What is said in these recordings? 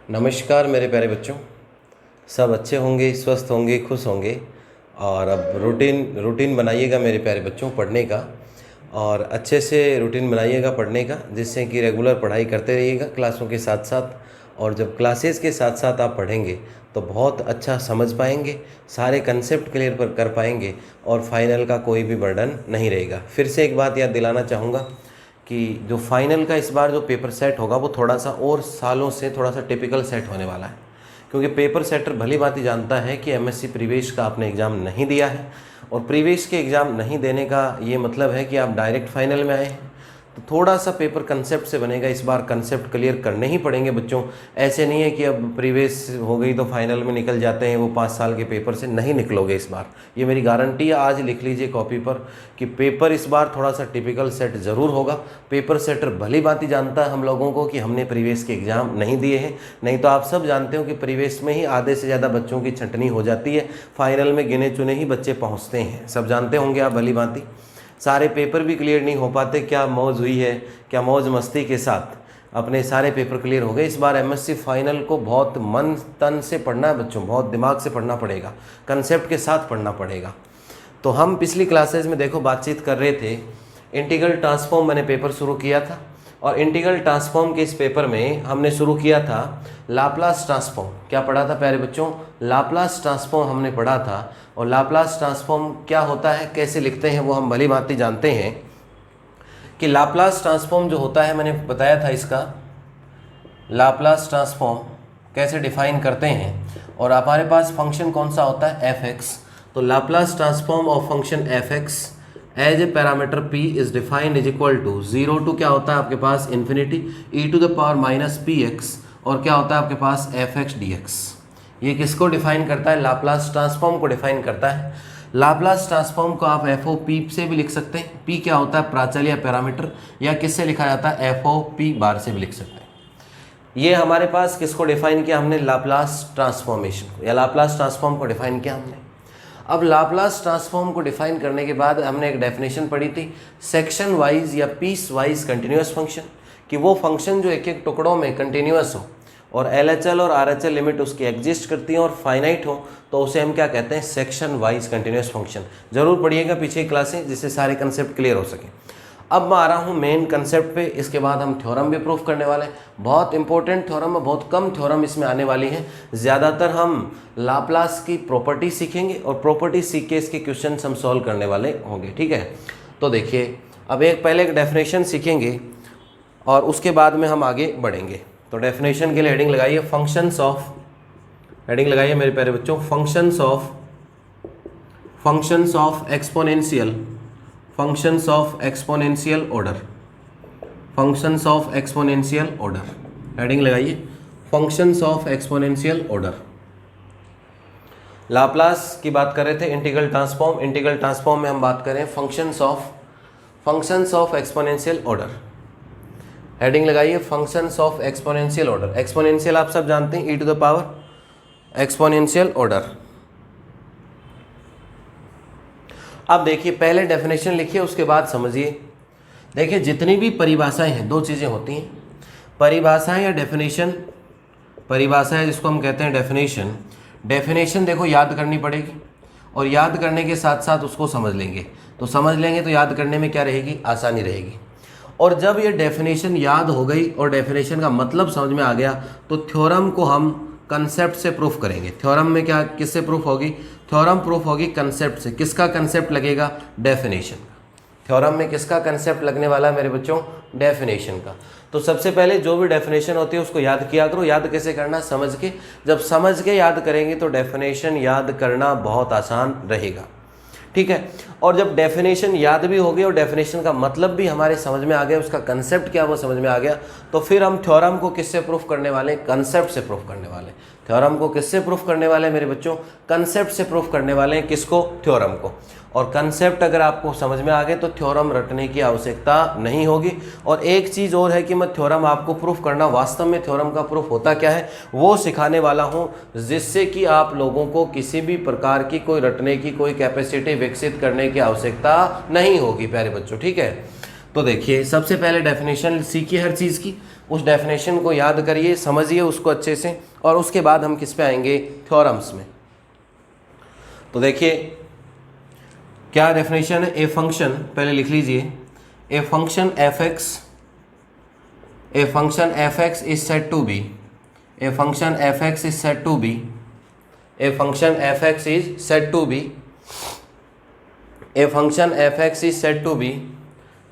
नमस्कार मेरे प्यारे बच्चों। सब अच्छे होंगे, स्वस्थ होंगे, खुश होंगे। और अब रूटीन बनाइएगा मेरे प्यारे बच्चों पढ़ने का, और अच्छे से रूटीन बनाइएगा पढ़ने का, जिससे कि रेगुलर पढ़ाई करते रहिएगा क्लासों के साथ साथ। और जब क्लासेस के साथ साथ आप पढ़ेंगे तो बहुत अच्छा समझ पाएंगे, सारे कंसेप्ट क्लियर कर पाएंगे, और फाइनल का कोई भी बर्डन नहीं रहेगा। फिर से एक बात याद दिलाना चाहूँगा कि जो फाइनल का इस बार जो पेपर सेट होगा वो थोड़ा सा और सालों से थोड़ा सा टिपिकल सेट होने वाला है, क्योंकि पेपर सेटर भली भांति जानता है कि एमएससी प्रीवियस का आपने एग्ज़ाम नहीं दिया है, और प्रीवियस के एग्ज़ाम नहीं देने का ये मतलब है कि आप डायरेक्ट फाइनल में आए हैं। तो थोड़ा सा पेपर कंसेप्ट से बनेगा, इस बार कंसेप्ट क्लियर करने ही पड़ेंगे बच्चों। ऐसे नहीं है कि अब प्रीवियस हो गई तो फाइनल में निकल जाते हैं, वो 5 साल के पेपर से नहीं निकलोगे इस बार, ये मेरी गारंटी है। आज लिख लीजिए कॉपी पर कि पेपर इस बार थोड़ा सा टिपिकल सेट ज़रूर होगा। पेपर सेटर भली भांति जानता है हम लोगों को कि हमने प्रीवियस के एग्ज़ाम नहीं दिए हैं, नहीं तो आप सब जानते हो कि प्रीवियस में ही आधे से ज़्यादा बच्चों की छंटनी हो जाती है, फाइनल में गिने चुने ही बच्चे पहुँचते हैं। सब जानते होंगे आप भली भांति। सारे पेपर भी क्लियर नहीं हो पाते, क्या मौज हुई है, क्या मौज मस्ती के साथ अपने सारे पेपर क्लियर हो गए। इस बार एमएससी फाइनल को बहुत मन तन से पढ़ना है बच्चों, बहुत दिमाग से पढ़ना पड़ेगा, कंसेप्ट के साथ पढ़ना पड़ेगा। तो हम पिछली क्लासेज में देखो बातचीत कर रहे थे, इंटीग्रल ट्रांसफॉर्म मैंने पेपर शुरू किया था, और इंटीग्रल ट्रांसफॉर्म के इस पेपर में हमने शुरू किया था लाप्लास ट्रांसफॉर्म। क्या पढ़ा था प्यारे बच्चों? लाप्लास ट्रांसफॉर्म हमने पढ़ा था। और लाप्लास ट्रांसफॉर्म क्या होता है, कैसे लिखते हैं, वो हम भली भांति जानते हैं कि लाप्लास ट्रांसफॉर्म जो होता है, मैंने बताया था इसका लाप्लास ट्रांसफॉर्म कैसे डिफाइन करते हैं। और हमारे पास फंक्शन कौन सा होता है? F X. तो Laplace transform of function F X as a parameter p is defined is equal to 0 to क्या होता है आपके पास infinity e to the power minus P x, और क्या होता है आपके पास एफ एक्स डी एक्स। ये किसको डिफाइन करता है? लाप्लास ट्रांसफॉर्म को डिफाइन करता है। लाप्लास ट्रांसफॉर्म को आप एफ ओ पी से भी लिख सकते हैं। p क्या होता है? प्राचल या पैरामीटर, या किससे लिखा जाता है? एफ ओ पी बार से भी लिख सकते हैं। ये हमारे पास किसको डिफाइन किया हमने? लाप्लास ट्रांसफॉर्मेशन को, या लाप्लास ट्रांसफॉर्म को डिफाइन किया हमने। अब लाप्लास ट्रांसफॉर्म को डिफाइन करने के बाद हमने एक डेफिनेशन पढ़ी थी, सेक्शन वाइज या पीस वाइज कंटिन्यूअस फंक्शन, कि वो फंक्शन जो एक एक टुकड़ों में कंटिन्यूअस हो और एलएचएल और आरएचएल लिमिट उसकी एग्जिस्ट करती हैं और फाइनाइट हो, तो उसे हम क्या कहते हैं? Section wise continuous function. जरूर पढ़िएगा पीछे की क्लासें, जिससे सारे कंसेप्ट क्लियर हो सके। अब मैं आ रहा हूँ मेन कंसेप्ट पे। इसके बाद हम थ्योरम भी प्रूफ करने वाले हैं। बहुत इंपॉर्टेंट थ्योरम है, बहुत कम थ्योरम इसमें आने वाली है। ज़्यादातर हम लाप्लास की प्रॉपर्टी सीखेंगे, और प्रॉपर्टी सीख के इसके क्वेश्चन हम सॉल्व करने वाले होंगे, ठीक है। तो देखिए, अब पहले एक डेफिनेशन सीखेंगे और उसके बाद में हम आगे बढ़ेंगे। तो डेफिनेशन के लिए हेडिंग लगाइए फंक्शंस ऑफ, हेडिंग लगाइए मेरे प्यारे बच्चों, functions of exponential, functions of exponential order, functions of exponential order. Heading लगाइए functions of exponential order. Laplace की बात कर रहे थे, इंटीग्रल ट्रांसफॉर्म, इंटीग्रल ट्रांसफॉर्म में हम बात करें functions of exponential order. Heading लगाइए functions of exponential order. Exponential आप सब जानते हैं, e to the power exponential order. अब देखिए, पहले डेफिनेशन लिखिए, उसके बाद समझिए। देखिए, जितनी भी परिभाषाएं हैं, दो चीज़ें होती हैं, परिभाषाएं या डेफिनेशन। परिभाषा है जिसको हम कहते हैं डेफिनेशन। डेफिनेशन देखो याद करनी पड़ेगी, और याद करने के साथ साथ उसको समझ लेंगे। तो समझ लेंगे तो याद करने में क्या रहेगी? आसानी रहेगी। और जब ये डेफिनेशन याद हो गई और डेफिनेशन का मतलब समझ में आ गया, तो थ्योरम को हम कंसेप्ट से प्रूफ करेंगे। थ्योरम में क्या, किससे प्रूफ होगी? थ्योरम प्रूफ होगी कंसेप्ट से। किसका कंसेप्ट लगेगा? डेफिनेशन का। थ्योरम में किसका कंसेप्ट लगने वाला है मेरे बच्चों? डेफिनेशन का। तो सबसे पहले जो भी डेफिनेशन होती है उसको याद किया करो। याद कैसे करना? समझ के। जब समझ के याद करेंगे तो डेफिनेशन याद करना बहुत आसान रहेगा, ठीक है। और जब डेफिनेशन याद भी हो गई और डेफिनेशन का मतलब भी हमारे समझ में आ गया, उसका कंसेप्ट क्या वो समझ में आ गया, तो फिर हम थ्योरम को किससे प्रूफ करने वाले? कंसेप्ट से प्रूफ करने वाले। थ्योरम को किससे प्रूफ करने वाले मेरे बच्चों? कंसेप्ट से प्रूफ करने वाले हैं। किसको? थ्योरम को। और कंसेप्ट अगर आपको समझ में आ गए तो थ्योरम रटने की आवश्यकता नहीं होगी। और एक चीज़ और है कि मैं थ्योरम आपको प्रूफ करना, वास्तव में थ्योरम का प्रूफ होता क्या है वो सिखाने वाला हूँ, जिससे कि आप लोगों को किसी भी प्रकार की कोई रटने की कोई कैपेसिटी विकसित करने की आवश्यकता नहीं होगी प्यारे बच्चों, ठीक है। तो देखिए सबसे पहले डेफिनेशन सीखिए हर चीज़ की, उस डेफिनेशन को याद करिए, समझिए उसको अच्छे से, और उसके बाद हम किस पे आएंगे, थ्योरम्स में। तो देखिए क्या डेफिनेशन है, ए फंक्शन, पहले लिख लीजिए, a function F x, a function F x is said to be, a function F x is said to be, a function F x is said to be, a function f(x) is said to be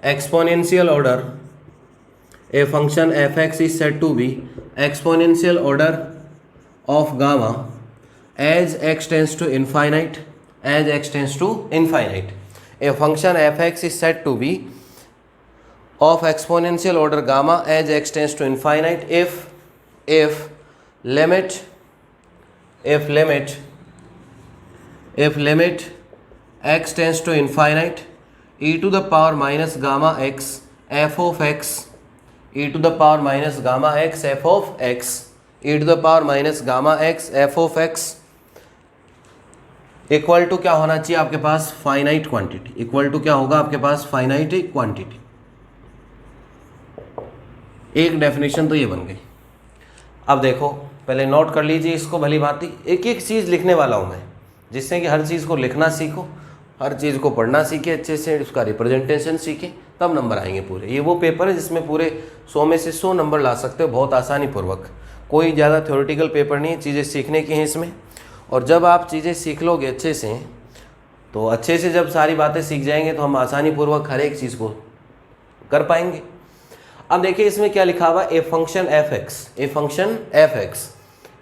exponential order, a function f(x) is said to be exponential order of gamma as x tends to infinite, as x tends to infinite. A function f(x) is said to be of exponential order gamma as x tends to infinite if limit x tends to infinite e to the power minus gamma x f of x, e to the power minus gamma x f of x, e to the power minus gamma x f of x equal to क्या होना चाहिए आपके पास, finite quantity, equal to क्या होगा आपके पास, finite quantity. एक डेफिनेशन तो ये बन गई। अब देखो पहले नोट कर लीजिए इसको भली भांति, एक एक चीज़ लिखने वाला हूँ मैं, जिससे कि हर चीज़ को लिखना सीखो, हर चीज़ को पढ़ना सीखे अच्छे से, उसका रिप्रेजेंटेशन सीखे, तब नंबर आएंगे पूरे। ये वो पेपर है जिसमें पूरे 100 में से 100 नंबर ला सकते हो बहुत आसानी पूर्वक। कोई ज़्यादा थ्योरेटिकल पेपर नहीं है, चीज़ें सीखने की हैं इसमें। और जब आप चीज़ें सीख लोगे अच्छे से, तो अच्छे से जब सारी बातें सीख जाएंगे तो हम आसानी पूर्वक हर एक चीज़ को कर पाएंगे। अब देखिए इसमें क्या लिखा हुआ, a function F x, a function F x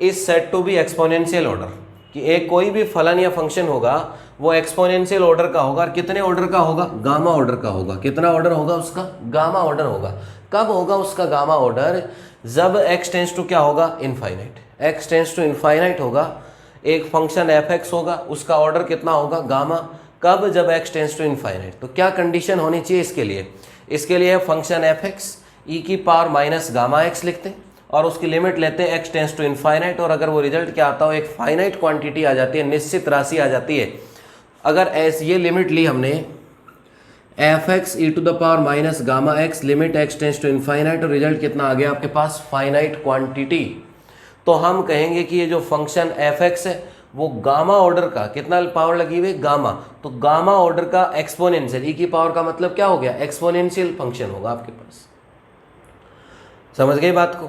is said to be exponential order, कि एक कोई भी फलन या फंक्शन होगा वो एक्सपोनेंशियल ऑर्डर का होगा। और कितने ऑर्डर का होगा, गामा ऑर्डर का होगा। कितना ऑर्डर होगा उसका, गामा ऑर्डर होगा। कब होगा उसका गामा ऑर्डर, जब x टेंस टू क्या होगा, infinite, x tends to infinite होगा। एक फंक्शन एफ एक्स होगा, उसका ऑर्डर कितना होगा, गामा। कब, जब x टेंस टू इनफाइनाइट। तो क्या कंडीशन होनी चाहिए इसके लिए, इसके लिए फंक्शन एफ एक्स ई की पावर माइनस गामा एक्स लिखते हैं और उसकी लिमिट लेते हैं x टेंस टू इनफाइनाइट। और अगर वो रिजल्ट क्या आता हो, एक फाइनाइट क्वांटिटी आ जाती है, निश्चित राशि आ जाती है। अगर ऐसी ये लिमिट ली हमने f x e to the power minus gamma x, limit x tends to infinite, और रिजल्ट कितना आ गया आपके पास, फाइनाइट क्वांटिटी। तो हम कहेंगे कि ये जो फंक्शन एफ एक्स है वो गामा ऑर्डर का, कितना पावर लगी हुई, गामा, तो गामा ऑर्डर का एक्सपोनेंशियल, ई की पावर का मतलब क्या हो गया, एक्सपोनेंशियल फंक्शन होगा आपके पास। समझ गए बात को,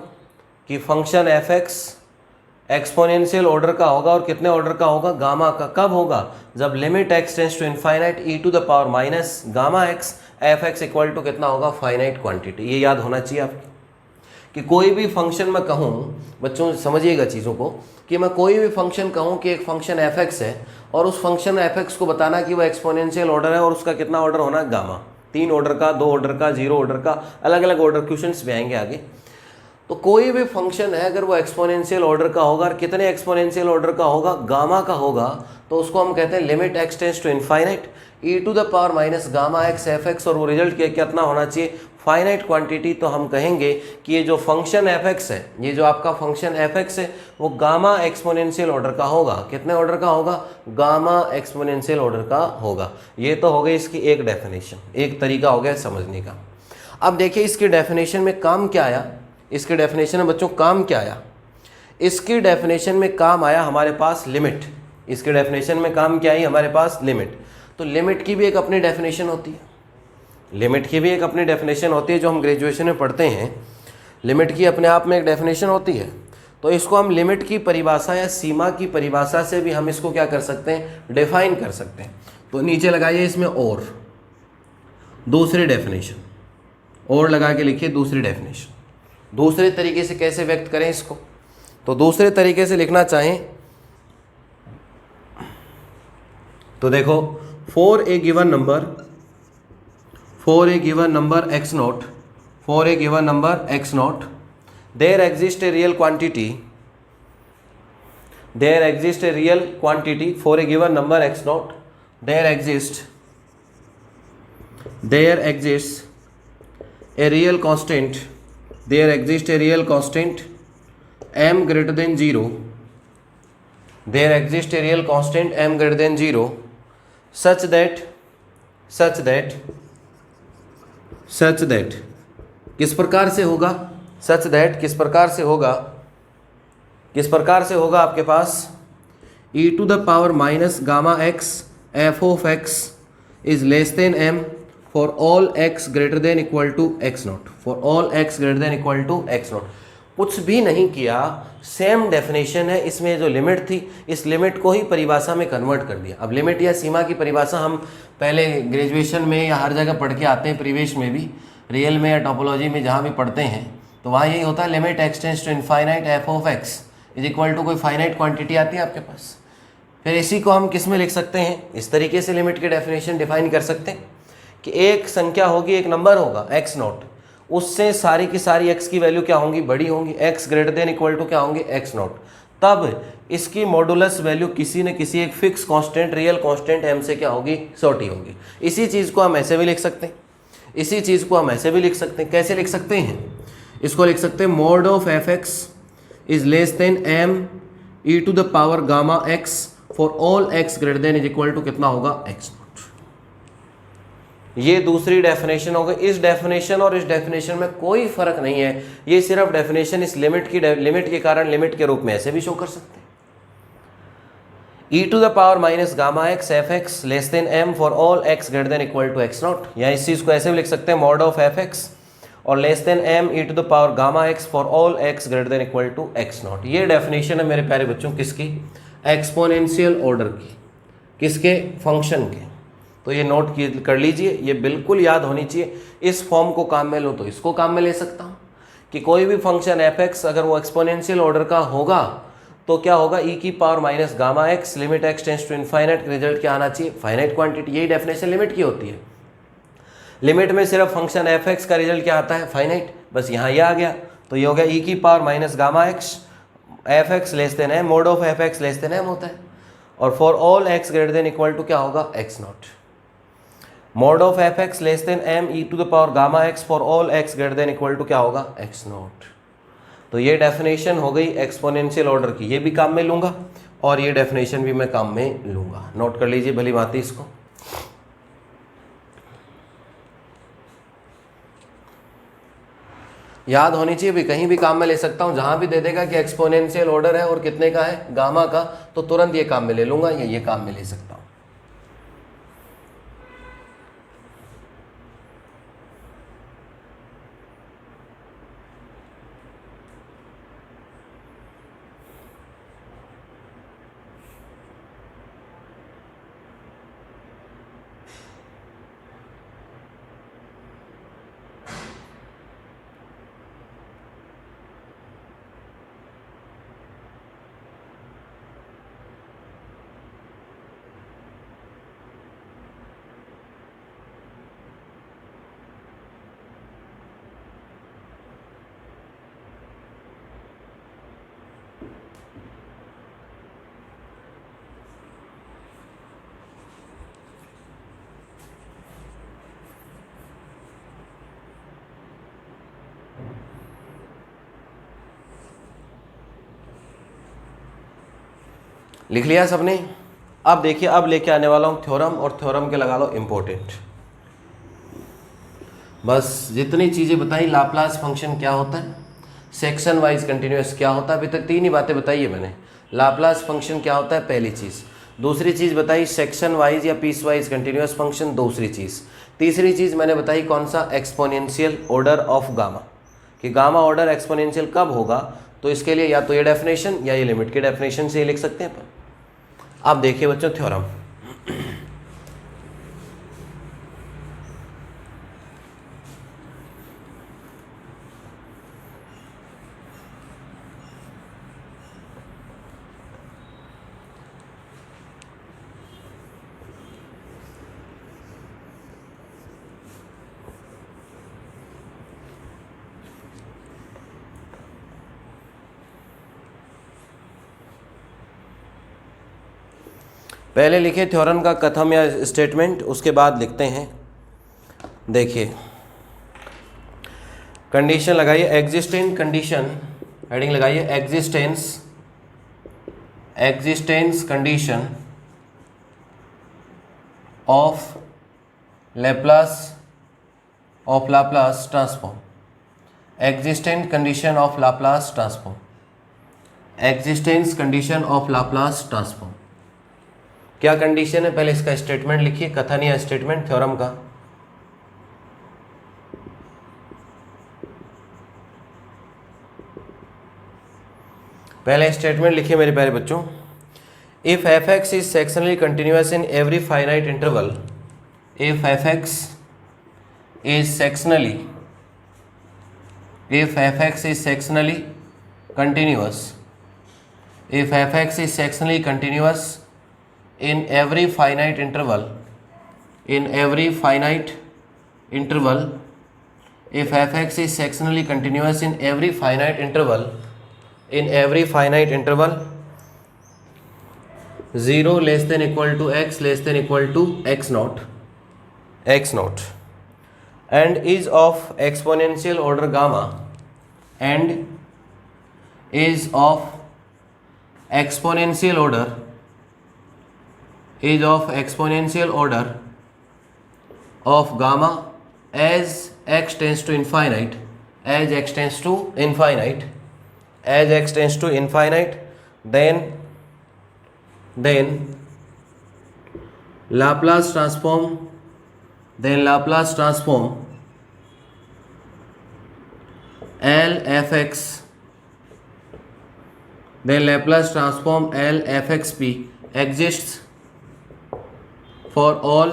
कि function F x exponential order का होगा, और कितने ऑर्डर का होगा, गामा का। कब होगा, जब limit x tends to infinite e to the power minus gamma x F x equal to कितना होगा, फाइनाइट क्वांटिटी। ये याद होना चाहिए आपको, कि कोई भी फंक्शन मैं कहूँ, बच्चों समझिएगा चीज़ों को, कि मैं कोई भी फंक्शन कहूँ कि एक फंक्शन एफ एक्स है, और उस फंक्शन एफ एक्स को बताना कि वो एक्सपोनेंशियल ऑर्डर है और उसका कितना ऑर्डर होना, गामा। 3 ऑर्डर का, 2 ऑर्डर का, 0 ऑर्डर का, अलग अलग ऑर्डर, क्वेश्चंस भी आएंगे आगे। तो कोई भी फंक्शन है अगर वो एक्सपोनेंशियल ऑर्डर का होगा, और कितने एक्सपोनेंशियल ऑर्डर का होगा, गामा का होगा, तो उसको हम कहते हैं limit x tends to infinite e to the power minus gamma x F x, और वो रिजल्ट कितना होना चाहिए, फाइनाइट क्वांटिटी। तो हम कहेंगे कि ये जो फंक्शन एफ एक्स है, ये जो आपका फंक्शन एफ एक्स है, वो गामा एक्सपोनेंशियल ऑर्डर का होगा। कितने ऑर्डर का होगा, गामा एक्सपोनेंशियल ऑर्डर का होगा। ये तो हो गई इसकी एक डेफिनेशन, एक तरीका हो गया समझने का। अब देखिए इसकी डेफिनेशन में काम क्या आया, इसके डेफिनेशन में बच्चों काम क्या आया, इसकी डेफिनेशन में काम आया हमारे पास लिमिट। इसके डेफिनेशन में काम क्या आई हमारे पास, लिमिट। तो लिमिट की भी एक अपनी डेफिनेशन होती है, लिमिट की भी एक अपनी डेफिनेशन होती है, जो हम ग्रेजुएशन में पढ़ते हैं। लिमिट की अपने आप में एक डेफिनेशन होती है। तो इसको हम लिमिट की परिभाषा या सीमा की परिभाषा से भी हम इसको क्या कर सकते हैं, डिफाइन कर सकते हैं। तो नीचे लगाइए इसमें और दूसरी डेफिनेशन, और लगा के लिखिए दूसरी डेफिनेशन। दूसरे तरीके से कैसे व्यक्त करें इसको, तो दूसरे तरीके से लिखना चाहें तो देखो, for a given number x not, for a given number x not, there exist a real quantity, there exist a real quantity for a given number x not, there exist a real constant, there exists a real constant m greater than 0, there exists a real constant m greater than 0 such that such that किस प्रकार से होगा, such that किस प्रकार से होगा, किस प्रकार से होगा आपके पास e to the power minus gamma x f of x is less than M for all x greater than equal to x not, for all x greater than equal to x not. कुछ भी नहीं किया, same definition है, इसमें जो limit थी इस limit को ही परिभाषा में कन्वर्ट कर दिया। अब लिमिट या सीमा की परिभाषा हम पहले ग्रेजुएशन में या हर जगह पढ़ के आते हैं, प्रीवियस में भी, रियल में या टोपोलॉजी में जहाँ भी पढ़ते हैं, तो वहाँ यही होता है limit x tends to infinite f of x is equal to कोई फाइनाइट क्वांटिटी आती है आपके पास। फिर इसी को हम किस में लिख सकते हैं, इस तरीके से लिमिट की डेफिनेशन डिफाइन कर सकते हैं कि एक संख्या होगी, एक नंबर होगा एक्स नॉट, उससे सारी की सारी एक्स की वैल्यू क्या होंगी, बड़ी होंगी, x greater than equal to क्या होंगे, एक्स नॉट। तब इसकी मॉडुलस वैल्यू किसी न किसी एक fix constant, real constant M से क्या होगी, छोटी होगी। इसी चीज़ को हम ऐसे भी लिख सकते हैं, इसी चीज़ को हम ऐसे भी लिख सकते हैं। कैसे लिख सकते हैं, इसको लिख सकते हैं mod of f x is less than M e to the power gamma x for all x greater than is equal to कितना होगा, एक्स नॉट। ये दूसरी डेफिनेशन हो गई। इस डेफिनेशन और इस डेफिनेशन में कोई फर्क नहीं है, ये सिर्फ डेफिनेशन इस लिमिट के कारण लिमिट के रूप में ऐसे भी शो कर सकते हैं। e to the power minus gamma x F x less than M for all x greater than equal to x naught, या इस चीज को ऐसे भी लिख सकते हैं मॉड ऑफ एफ एक्स और less than M e to the power gamma x for all x greater than equal to x naught. ये डेफिनेशन है मेरे प्यारे बच्चों किसकी, एक्सपोनेंशियल ऑर्डर की, किसके, फंक्शन के। तो ये नोट कर लीजिए, ये बिल्कुल याद होनी चाहिए। इस फॉर्म को काम में लो तो इसको काम में ले सकता हूँ कि कोई भी फंक्शन एफ एक्स अगर वो एक्सपोनेंशियल ऑर्डर का होगा तो क्या होगा, ई की power minus gamma x limit x tends to infinite, result क्या आना चाहिए, फाइनाइट क्वांटिटी। यही डेफिनेशन लिमिट की होती है। लिमिट में सिर्फ फंक्शन एफ एक्स का रिजल्ट क्या आता है, फाइनाइट, बस यहाँ ये आ गया। तो ये हो गया ई की power minus gamma x F x less than M, mod of f x less than M होता है, और for all x greater than equal to क्या होगा, x naught. Mod of f x less than M e to the power gamma x for all x greater than equal to क्या होगा, x not. तो ये definition हो गई exponential order की, ये भी काम में लूंगा और ये डेफिनेशन भी मैं काम में लूंगा। नोट कर लीजिए भली भांति इसको। याद होनी चाहिए भी, कहीं भी काम में ले सकता हूं, जहां भी दे देगा कि एक्सपोनेंशियल ऑर्डर है और कितने का है, गामा का, तो तुरंत ये काम में ले लूंगा या ये काम में ले सकता हूं। लिख लिया सबने। अब देखिए, अब लेके आने वाला हूँ थ्योरम, और थ्योरम के लगा लो इम्पोर्टेंट। बस जितनी चीज़ें बताई, लाप्लास फंक्शन क्या होता है, सेक्शन वाइज कंटिन्यूअस क्या होता है, अभी तक तीन ही बातें बताई है मैंने। लाप्लास फंक्शन क्या होता है, पहली चीज़। दूसरी चीज़ बताई सेक्शन वाइज या पीस वाइज कंटिन्यूअस फंक्शन, दूसरी चीज़। तीसरी चीज़ मैंने बताई कौन सा, एक्सपोनेंशियल ऑर्डर ऑफ गामा, कि गामा ऑर्डर एक्सपोनेंशियल कब होगा, तो इसके लिए या तो ये डेफिनेशन या ये लिमिट के डेफिनेशन से लिख सकते हैं अपन। अब देखिए बच्चों थ्योरम। पहले लिखे थ्योरम का कथन या स्टेटमेंट, उसके बाद लिखते हैं। देखिए कंडीशन लगाइए, एग्जिस्टेंस कंडीशन, हेडिंग लगाइए existence condition of Laplace of Laplace transform, existent condition of Laplace transform, existence condition of Laplace transform. क्या कंडीशन है, पहले इसका स्टेटमेंट लिखिए, कथन या स्टेटमेंट थ्योरम का। पहले स्टेटमेंट लिखिए मेरे प्यारे बच्चों, if F x is sectionally continuous in every finite interval, if F x is sectionally, if f(x) is sectionally continuous, if f(x) is sectionally continuous in every finite interval, in every finite interval, if f(x) is sectionally continuous in every finite interval, in every finite interval 0 less than equal to x less than equal to x naught, and is of exponential order gamma, and is of exponential order, is of exponential order of gamma as x tends to infinite, as x tends to infinite, as x tends to infinite, then Laplace transform, then Laplace transform L fx, then Laplace transform L fxp exists for all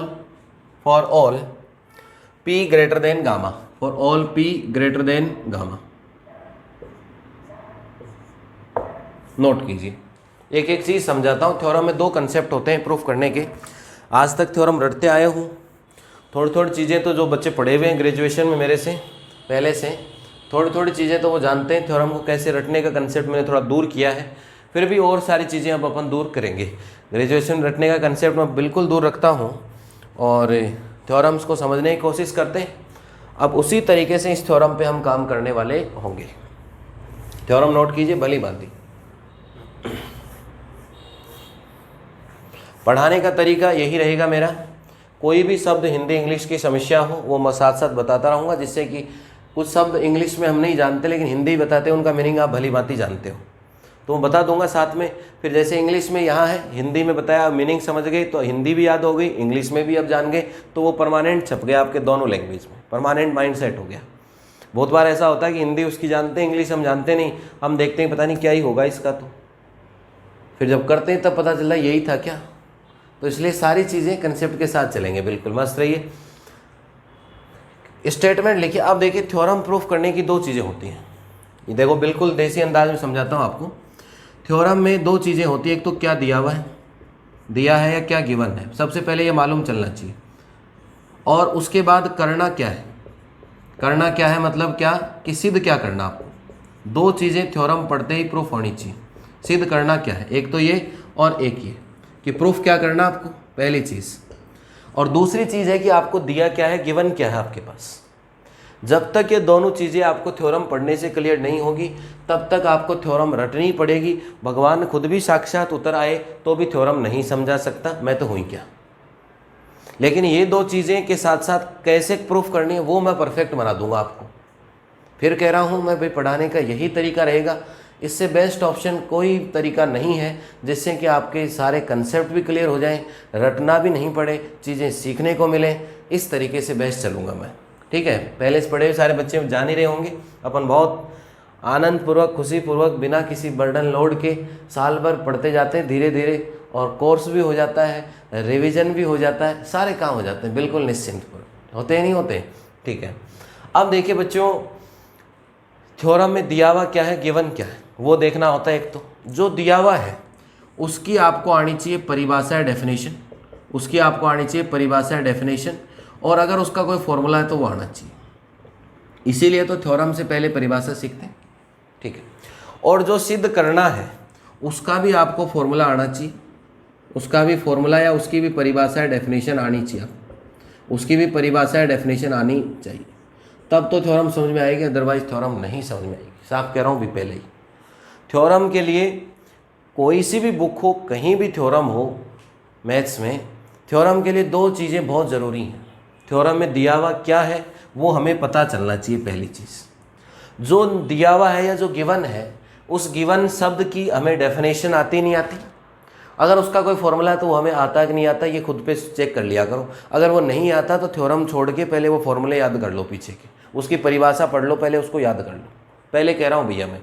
p greater than gamma, for all p greater than gamma। Note कीजिए, एक एक चीज़ समझाता हूँ। Theorem में दो concept होते हैं proof करने के। आज तक थ्योरम रटते आए हूँ, थोड़ी थोड़ी चीज़ें तो जो बच्चे पढ़े हुए हैं ग्रेजुएशन में मेरे से पहले से, थोड़ी थोड़ी चीज़ें तो वो जानते हैं। थ्योरम को कैसे रटने का कंसेप्ट मैंने थोड़ा दूर किया है, फिर भी और सारी चीज़ें अब अपन दूर करेंगे। ग्रेजुएशन रटने का कंसेप्ट मैं बिल्कुल दूर रखता हूँ और थ्योरम्स को समझने की कोशिश करते हैं। अब उसी तरीके से इस थ्योरम पे हम काम करने वाले होंगे। थ्योरम नोट कीजिए, भली भांति। पढ़ाने का तरीका यही रहेगा मेरा। कोई भी शब्द हिंदी इंग्लिश की समस्या हो वो मैं साथ साथ बताता रहूँगा, जिससे कि कुछ शब्द इंग्लिश में हम नहीं जानते लेकिन हिंदी बताते हैं, उनका मीनिंग आप भली भांति जानते हो, तो मैं बता दूंगा साथ में। फिर जैसे इंग्लिश में यहाँ है, हिंदी में बताया, मीनिंग समझ गए तो हिंदी भी याद हो गई, इंग्लिश में भी अब जान गए, तो वो परमानेंट छप गया आपके दोनों लैंग्वेज में, परमानेंट माइंड सेट हो गया। बहुत बार ऐसा होता है कि हिंदी उसकी जानते हैं, इंग्लिश हम जानते नहीं, हम देखते हैं पता नहीं क्या ही होगा इसका, तो फिर जब करते हैं तब पता चला यही था क्या। तो इसलिए सारी चीज़ें कंसेप्ट के साथ चलेंगे, बिल्कुल मस्त रहिए। स्टेटमेंट लिखिए। अब देखिए, थ्योरम प्रूफ करने की दो चीज़ें होती हैं। ये देखो, बिल्कुल देसी अंदाज में समझाता हूँ आपको। थ्योरम में दो चीज़ें होती हैं, एक तो क्या दिया हुआ है, दिया है या क्या गिवन है, सबसे पहले ये मालूम चलना चाहिए। और उसके बाद करना क्या है, करना क्या है मतलब क्या कि सिद्ध क्या करना आपको। दो चीज़ें थ्योरम पढ़ते ही प्रूफ होनी चाहिए। सिद्ध करना क्या है, एक तो ये और एक ये, कि प्रूफ क्या करना आपको, पहली चीज़। और दूसरी चीज़ है कि आपको दिया क्या है, गिवन क्या है आपके पास। जब तक ये दोनों चीज़ें आपको थ्योरम पढ़ने से क्लियर नहीं होगी तब तक आपको थ्योरम रटनी पड़ेगी। भगवान खुद भी साक्षात उतर आए तो भी थ्योरम नहीं समझा सकता, मैं तो हुई क्या। लेकिन ये दो चीज़ें के साथ साथ कैसे प्रूफ करनी है वो मैं परफेक्ट बना दूंगा आपको। फिर कह रहा हूँ मैं भाई, पढ़ाने का यही तरीका रहेगा। इससे बेस्ट ऑप्शन कोई तरीका नहीं है जिससे कि आपके सारे कंसेप्ट भी क्लियर हो जाएं, रटना भी नहीं पड़े, चीज़ें सीखने को मिलें। इस तरीके से बेस्ट चलूँगा मैं, ठीक है। पहले से पढ़े हुए सारे बच्चे जान ही रहे होंगे, अपन बहुत आनंदपूर्वक, खुशीपूर्वक, बिना किसी बर्डन लोड के साल भर पढ़ते जाते हैं धीरे धीरे, और कोर्स भी हो जाता है, रिवीजन भी हो जाता है, सारे काम हो जाते हैं, बिल्कुल निश्चिंत होते हैं, नहीं होते, ठीक है। अब देखिए बच्चों, थ्योरम में दिया हुआ क्या है, गिवन क्या है, वो देखना होता है। एक तो जो दिया हुआ है उसकी आपको आनी चाहिए परिभाषा या डेफिनेशन, उसकी आपको आनी चाहिए परिभाषा या डेफिनेशन, और अगर उसका कोई फॉर्मूला है तो वो आना चाहिए। इसीलिए तो थ्योरम से पहले परिभाषा सीखते हैं, ठीक है। और जो सिद्ध करना है उसका भी आपको फॉर्मूला आना चाहिए, उसका भी फॉर्मूला या उसकी भी परिभाषा या डेफिनेशन आनी चाहिए, उसकी भी परिभाषा या डेफिनेशन आनी चाहिए, तब तो थ्योरम समझ में आएगी, अदरवाइज थ्योरम नहीं समझ में आएगी। साफ कह रहा हूँ भी पहले ही। थ्योरम के लिए कोई सी भी बुक हो, कहीं भी थ्योरम हो मैथ्स में, थ्योरम के लिए दो चीज़ें बहुत ज़रूरी हैं। थ्योरम में दिया हुआ क्या है वो हमें पता चलना चाहिए। पहली चीज़ जो दिया हुआ है या जो गिवन है, उस गिवन शब्द की हमें डेफिनेशन आती नहीं आती। अगर उसका कोई फॉर्मूला है तो वो हमें आता है कि नहीं आता, ये खुद पे चेक कर लिया करो। अगर वो नहीं आता तो थ्योरम छोड़ के पहले वो फॉर्मूले याद कर लो, पीछे के उसकी परिभाषा पढ़ लो, पहले उसको याद कर लो। पहले कह रहा हूँ भैया मैं,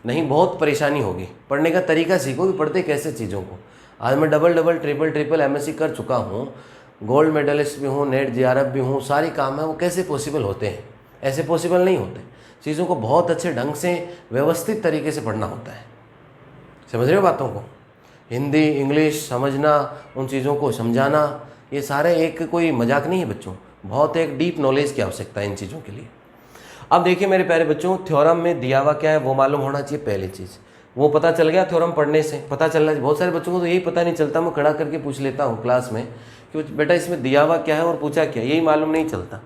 नहीं बहुत परेशानी होगी। पढ़ने का तरीका सीखो कि पढ़ते कैसे चीज़ों को। आज मैं डबल ट्रिपल MSc कर चुका हूँ, गोल्ड मेडलिस्ट भी हूँ, नेट JRF भी हूँ, सारे काम है वो कैसे पॉसिबल होते हैं? ऐसे पॉसिबल नहीं होते। चीज़ों को बहुत अच्छे ढंग से व्यवस्थित तरीके से पढ़ना होता है। समझ रहे हो बातों को? हिंदी इंग्लिश समझना, उन चीज़ों को समझाना, ये सारे एक कोई मजाक नहीं है बच्चों। बहुत एक डीप नॉलेज की आवश्यकता है इन चीज़ों के लिए। अब देखिए मेरे प्यारे बच्चों, थ्योरम में दिया हुआ क्या है वो मालूम होना चाहिए। पहली चीज़ वो पता चल गया, थ्योरम पढ़ने से पता चलना। बहुत सारे बच्चों को तो यही पता नहीं चलता। मैं खड़ा करके पूछ लेता हूँ क्लास में कि बेटा इसमें दिया हुआ क्या है और पूछा क्या, यही मालूम नहीं चलता।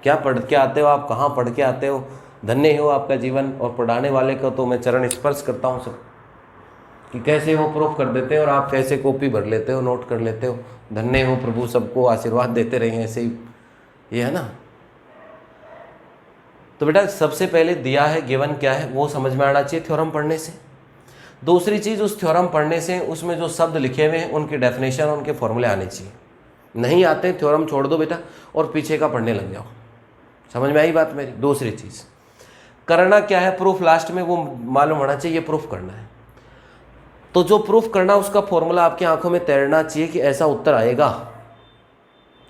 क्या पढ़ के आते हो आप, कहाँ पढ़ के आते हो? धन्य हो आपका जीवन। और पढ़ाने वाले का तो मैं चरण स्पर्श करता हूँ सब, कि कैसे वो प्रूफ कर देते हैं और आप कैसे कॉपी भर लेते हो, नोट कर लेते हो। धन्य हो प्रभु, सबको आशीर्वाद देते रहे ऐसे ही, ये है ना। तो बेटा सबसे पहले दिया है, गिवन क्या है वो समझ में आना चाहिए थ्योरम पढ़ने से। दूसरी चीज़, उस थ्योरम पढ़ने से उसमें जो शब्द लिखे हुए हैं उनके डेफिनेशन, उनके फॉर्मूले आने चाहिए। नहीं आते थ्योरम छोड़ दो बेटा और पीछे का पढ़ने लग जाओ। समझ में आई बात मेरी? दूसरी चीज़ करना क्या है, प्रूफ लास्ट में वो मालूम होना चाहिए, प्रूफ करना है। तो जो प्रूफ करना उसका फॉर्मूला आपकी आंखों में तैरना चाहिए कि ऐसा उत्तर आएगा,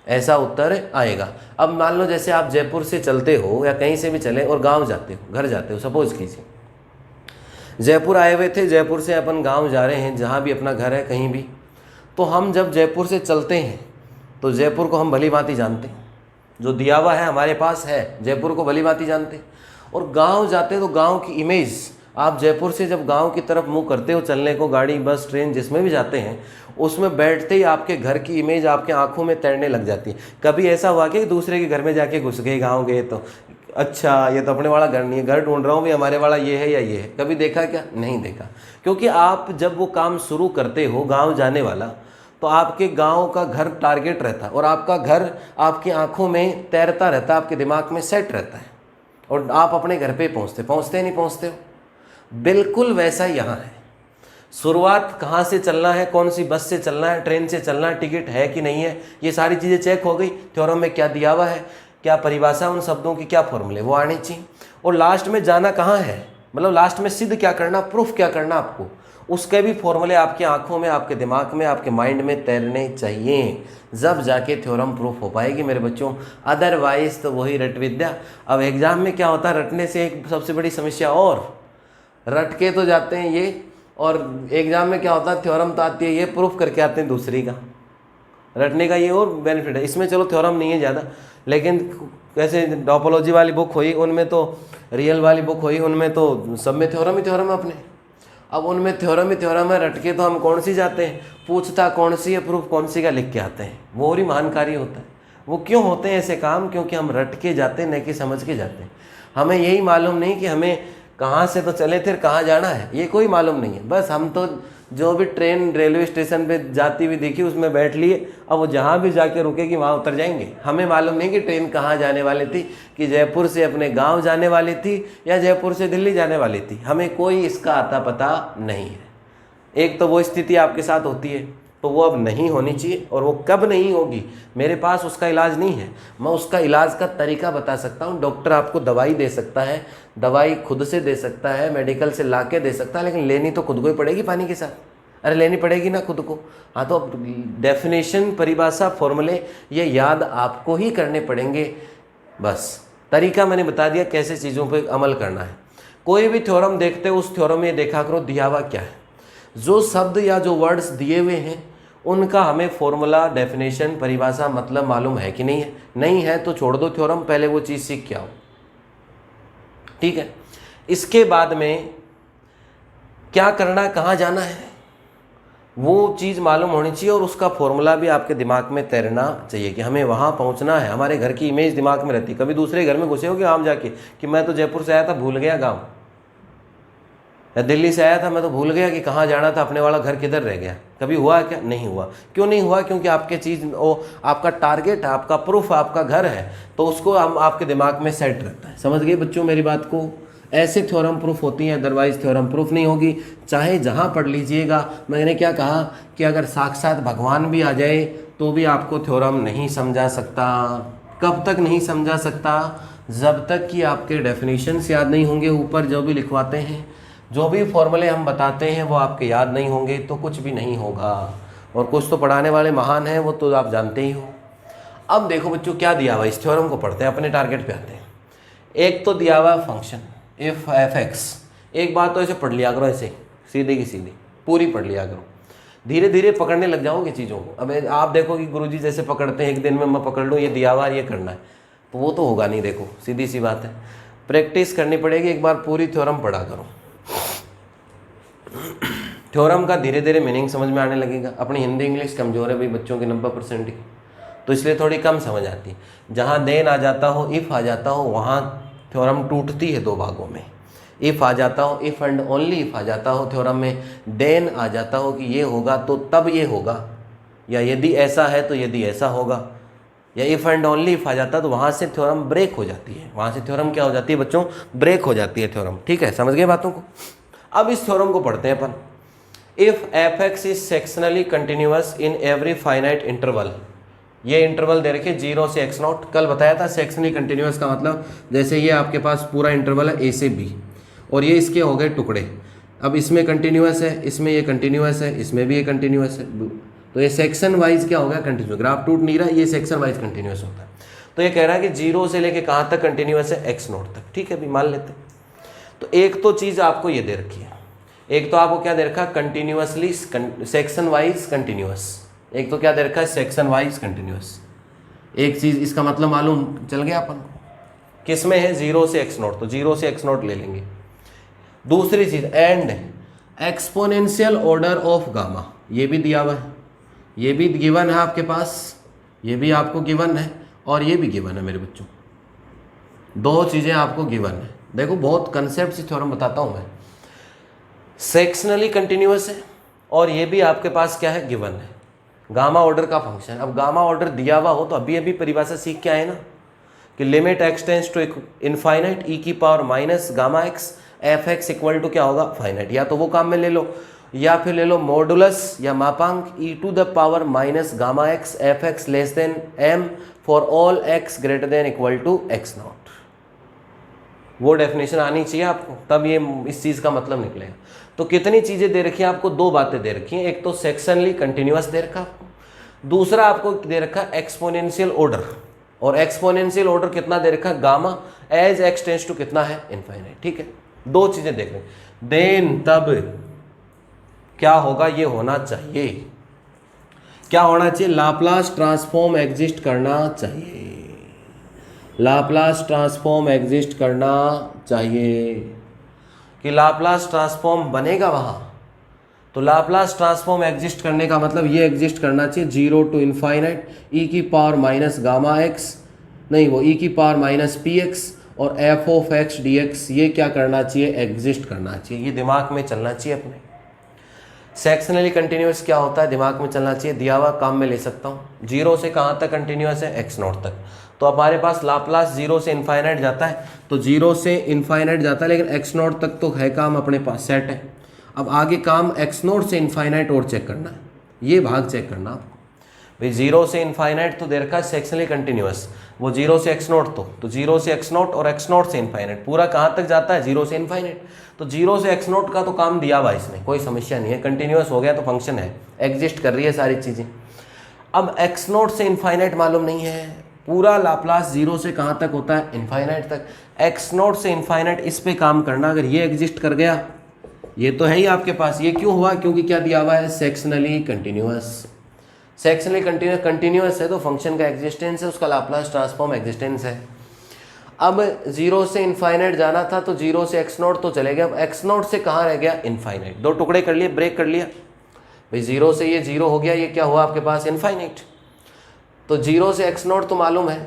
ऐसा उत्तर आएगा। अब मान लो जैसे आप जयपुर से चलते हो या कहीं से भी चले और गांव जाते हो, घर जाते हो, सपोज कीजिए जयपुर आए हुए थे, जयपुर से अपन गांव जा रहे हैं, जहाँ भी अपना घर है कहीं भी। तो हम जब जयपुर से चलते हैं तो जयपुर को हम भली भांति जानते हैं, जो दिया हुआ है हमारे पास है, जयपुर को भली भांति जानते हैं। और गांव जाते हैं तो गांव की इमेज, आप जयपुर से जब गांव की तरफ मुंह करते हो चलने को, गाड़ी बस ट्रेन जिसमें भी जाते हैं, उसमें बैठते ही आपके घर की इमेज आपके आंखों में तैरने लग जाती है। कभी ऐसा हुआ कि दूसरे के घर में जाके घुस गए, गाँव गए तो अच्छा ये तो अपने वाला घर नहीं है, घर ढूंढ रहा हूँ भी हमारे वाला ये है या ये है। कभी देखा क्या? नहीं देखा। क्योंकि आप जब वो काम शुरू करते हो गाँव जाने वाला, तो आपके गांव का घर टारगेट रहता है और आपका घर आपकी आंखों में तैरता रहता है, आपके दिमाग में सेट रहता है और आप अपने घर पे पहुंचते नहीं पहुंचते हो। बिल्कुल वैसा ही यहाँ है। शुरुआत कहाँ से चलना है, कौन सी बस से चलना है, ट्रेन से चलना है, टिकट है कि नहीं है, ये सारी चीज़ें चेक हो गई। थ्योरम में क्या दिया हुआ है, क्या परिभाषा, उन शब्दों की क्या फॉर्मूले, वो आने चाहिए। और लास्ट में जाना कहाँ है, मतलब लास्ट में सिद्ध क्या करना, प्रूफ क्या करना आपको, उसके भी फॉर्मूले आपकी आंखों में, आपके दिमाग में, आपके माइंड में तैरने चाहिए। जब जाके थ्योरम प्रूफ हो पाएगी मेरे बच्चों, अदरवाइज तो वही रट विद्या। अब एग्जाम में क्या होता है, रटने से एक सबसे बड़ी समस्या, और रट के तो जाते हैं ये, और एग्जाम में क्या होता है, थ्योरम तो आती है ये, प्रूफ करके आते हैं दूसरी का। रटने का ये और बेनिफिट है इसमें, चलो थ्योरम नहीं है ज़्यादा, लेकिन कैसे टोपोलॉजी वाली बुक हुई उनमें तो, रियल वाली बुक हुई उनमें तो सब में थ्योरम ही थ्योरम है अपने। अब उनमें थ्योरम ही थ्योरम है, रट के तो हम कौन सी जाते हैं, पूछता कौन सी है, प्रूफ कौन सी का लिख के आते हैं। वो और ही महान कार्य होता है। वो क्यों होते हैं ऐसे काम? क्योंकि हम रट के जाते हैं, न कि समझ के जाते हैं। हमें यही मालूम नहीं कि हमें कहाँ से तो चले थे कहाँ जाना है, ये कोई मालूम नहीं है। बस हम तो जो भी ट्रेन रेलवे स्टेशन पे जाती हुई देखी उसमें बैठ लिए, अब वो जहाँ भी जाके रुकेगी वहाँ उतर जाएंगे। हमें मालूम नहीं कि ट्रेन कहाँ जाने वाली थी, कि जयपुर से अपने गांव जाने वाली थी या जयपुर से दिल्ली जाने वाली थी। हमें कोई इसका आता पता नहीं है। एक तो वो स्थिति आपके साथ होती है, तो वो अब नहीं होनी चाहिए। और वो कब नहीं होगी, मेरे पास उसका इलाज नहीं है। मैं उसका इलाज का तरीका बता सकता हूँ। डॉक्टर आपको दवाई दे सकता है, दवाई खुद से दे सकता है, मेडिकल से ला के दे सकता है, लेकिन लेनी तो खुद को ही पड़ेगी पानी के साथ। अरे लेनी पड़ेगी ना खुद को। हाँ, तो डेफिनेशन, परिभाषा, फॉर्मूले ये याद आपको ही करने पड़ेंगे। बस तरीका मैंने बता दिया कैसे चीज़ों पर अमल करना है। कोई भी थ्योरम देखते हो उस थ्योरम में देखा करो दिया हुआ क्या है। जो शब्द या जो वर्ड्स दिए हुए हैं उनका हमें फॉर्मूला, डेफिनेशन, परिभाषा, मतलब मालूम है कि नहीं है। नहीं है तो छोड़ दो थ्योरम, पहले वो चीज़ सीख के आओ। ठीक है, इसके बाद में क्या करना, कहाँ जाना है, वो चीज़ मालूम होनी चाहिए और उसका फॉर्मूला भी आपके दिमाग में तैरना चाहिए कि हमें वहाँ पहुँचना है। हमारे घर की इमेज दिमाग में रहती है। कभी दूसरे घर में घुसे हो कि आम जाके कि मैं तो जयपुर से आया था, भूल गया गाँव। या दिल्ली से आया था मैं तो भूल गया कि कहाँ जाना था, अपने वाला घर किधर रह गया। कभी हुआ क्या? नहीं हुआ। क्यों नहीं हुआ? क्योंकि आपके चीज़ वो आपका टारगेट है, आपका प्रूफ, आपका घर है, तो उसको हम आपके दिमाग में सेट रहता है। समझ गए बच्चों मेरी बात को? ऐसे थ्योरम प्रूफ होती हैं, अदरवाइज थ्योरम प्रूफ नहीं होगी। चाहे जहाँ पढ़ लीजिएगा, मैंने क्या कहा कि अगर साक्षात भगवान भी आ जाए तो भी आपको थ्योरम नहीं समझा सकता। कब तक नहीं समझा सकता? जब तक कि आपके डेफिनेशंस याद नहीं होंगे, ऊपर जो भी लिखवाते हैं, जो भी फॉर्मूले हम बताते हैं वो आपके याद नहीं होंगे तो कुछ भी नहीं होगा। और कुछ तो पढ़ाने वाले महान हैं, वो तो आप जानते ही हो। अब देखो बच्चों क्या दिया हुआ, इस थ्योरम को पढ़ते हैं, अपने टारगेट पे आते हैं। एक तो दिया हुआ फंक्शन इफ एफ एक्स, एक बात तो ऐसे पढ़ लिया करो, ऐसे सीधे की सीधी पूरी पढ़ लिया करो, धीरे धीरे पकड़ने लग जाओगे चीज़ों को। अब आप देखो कि गुरुजी जैसे पकड़ते हैं, एक दिन में मैं पकड़ लूँ ये दिया हुआ ये करना है, तो वो तो होगा नहीं। देखो सीधी सी बात है, प्रैक्टिस करनी पड़ेगी। एक बार पूरी थ्योरम पढ़ा करो, थ्योरम का धीरे धीरे मीनिंग समझ में आने लगेगा। अपनी हिंदी इंग्लिश कमज़ोर है भाई बच्चों की 90% की, तो इसलिए थोड़ी कम समझ आती है। जहाँ देन आ जाता हो, इफ़ आ जाता हो, वहाँ थ्योरम टूटती है दो भागों में। इफ़ आ जाता हो, इफ़ एंड ओनली इफ़ आ जाता हो थ्योरम में, देन आ जाता हो कि ये होगा तो तब ये होगा, या यदि ऐसा है तो यदि ऐसा होगा, या इफ़ एंड ओनली इफ़ आ जाता तो वहाँ से थ्योरम ब्रेक हो जाती है। वहाँ से थ्योरम क्या हो जाती है बच्चों? ब्रेक हो जाती है थ्योरम। ठीक है, समझ गए बातों को? अब इस थ्योरम को पढ़ते हैं अपन। If F x is sectionally continuous in every finite interval, ये इंटरवल दे रखे 0 से x0। कल बताया था सेक्शनली कंटिन्यूअस का मतलब, जैसे ये आपके पास पूरा इंटरवल है a से b, और ये इसके हो गए टुकड़े। अब इसमें कंटिन्यूअस है, इसमें ये कंटिन्यूअस है, इसमें भी ये कंटिन्यूअस है, तो ये सेक्शन वाइज क्या हो गया? कंटिन्यूअस। ग्राफ टूट नहीं रहा, ये सेक्शन वाइज कंटिन्यूअस होता है। तो ये कह रहा है कि 0 से लेके कहाँ तक कंटिन्यूअस है? x0 तक। ठीक है, अभी मान लेते हैं। तो एक तो चीज़ आपको ये दे रखी है, एक तो आपको क्या दे रखा? Continuously section wise continuous. एक तो क्या दे रखा है? Section wise continuous. एक चीज़ इसका मतलब मालूम चल गया अपन को, किस में है? 0 से x0, तो 0 से x0 ले लेंगे। दूसरी चीज़ and exponential order of gamma, ये भी दिया हुआ है, ये भी गिवन है आपके पास, ये भी आपको गिवन है और ये भी गिवन है मेरे बच्चों। दो चीज़ें आपको गिवन है। देखो बहुत कंसेप्ट से थ्योरम बताता हूँ मैं। सेक्शनली कंटिन्यूअस है और ये भी आपके पास क्या है? गिवन है, गामा ऑर्डर का फंक्शन। अब गामा ऑर्डर दिया हुआ हो तो अभी अभी परिभाषा सीख के आए ना कि limit X tends to infinite E की power minus gamma x F x equal to क्या होगा? फाइनाइट। या तो वो काम में ले लो, या फिर ले लो मॉडुलस या मापांक e to the power minus gamma x F x less than M for all x greater than equal to x naught. वो डेफिनेशन आनी चाहिए आपको, तब ये इस चीज़ का मतलब निकलेगा। तो कितनी चीज़ें दे रखी हैं आपको? दो बातें दे रखी हैं। एक तो सेक्शनली कंटिन्यूअस दे रखा आपको, दूसरा आपको दे रखा एक्सपोनेंशियल ऑर्डर। और एक्सपोनेंशियल ऑर्डर कितना दे रखा? Gamma as x tends to कितना है? इनफाइनाइट। ठीक है, दो चीज़ें देख रहे हैं। देन तब क्या होगा? ये होना चाहिए, क्या होना चाहिए? लाप्लास ट्रांसफॉर्म एग्जिस्ट करना चाहिए, लाप्लास ट्रांसफॉर्म एग्जिस्ट करना चाहिए। कि लाप्लास ट्रांसफॉर्म बनेगा वहाँ, तो लाप्लास ट्रांसफॉर्म एग्जिस्ट करने का मतलब ये एग्जिस्ट करना चाहिए 0 टू इनफाइनाइट ई की पावर माइनस गामा एक्स, नहीं वो ई की पावर माइनस पी एक्स और F of x D X, ये क्या करना चाहिए? एग्जिस्ट करना चाहिए। ये दिमाग में चलना चाहिए अपने। सेक्शनली कंटिन्यूअस क्या होता है? दिमाग में चलना चाहिए, दिया हुआ काम में ले सकता हूँ। 0 से कहाँ तक कंटिन्यूअस है? x0 तक। तो हमारे पास लाप्लास 0 से इनफाइनाइट जाता है, तो 0 से इनफाइनाइट जाता है, लेकिन x0 तक तो है काम अपने पास सेट है। अब आगे काम x0 से इनफाइनाइट और चेक करना है, ये भाग चेक करना आपको भाई। 0 से इनफाइनाइट तो दे रखा है सेक्शनली कंटिन्यूअस, वो 0 से x0 तो 0 से x0 और x0 से इनफाइनाइट, पूरा कहाँ तक जाता है? 0 से इनफाइनाइट। तो 0 से x0 का तो काम दिया हुआ इसने, कोई समस्या नहीं है, कंटिन्यूअस हो गया तो फंक्शन है, एग्जिस्ट कर रही है सारी चीज़ें। अब x0 से इनफाइनाइट मालूम नहीं है, पूरा लाप्लास 0 से कहाँ तक होता है? इनफाइनाइट तक। x0 से इनफाइनाइट, इस पे काम करना। अगर ये एग्जिस्ट कर गया, ये तो है ही आपके पास, ये क्यों हुआ? क्योंकि क्या दिया हुआ है? Sectionally continuous. सेक्शनली कंटिन्यूअस है तो फंक्शन का एग्जिस्टेंस है, उसका लाप्लास ट्रांसफॉर्म एग्जिस्टेंस है। अब 0 से इनफाइनाइट जाना था तो 0 से x0 तो चले गया, अब x0 से कहाँ रह गया? इनफाइनाइट। दो टुकड़े कर लिए, ब्रेक कर लिया भाई। 0 से ये 0 हो गया, ये क्या हुआ आपके पास? इनफाइनाइट। तो 0 से x0 तो मालूम है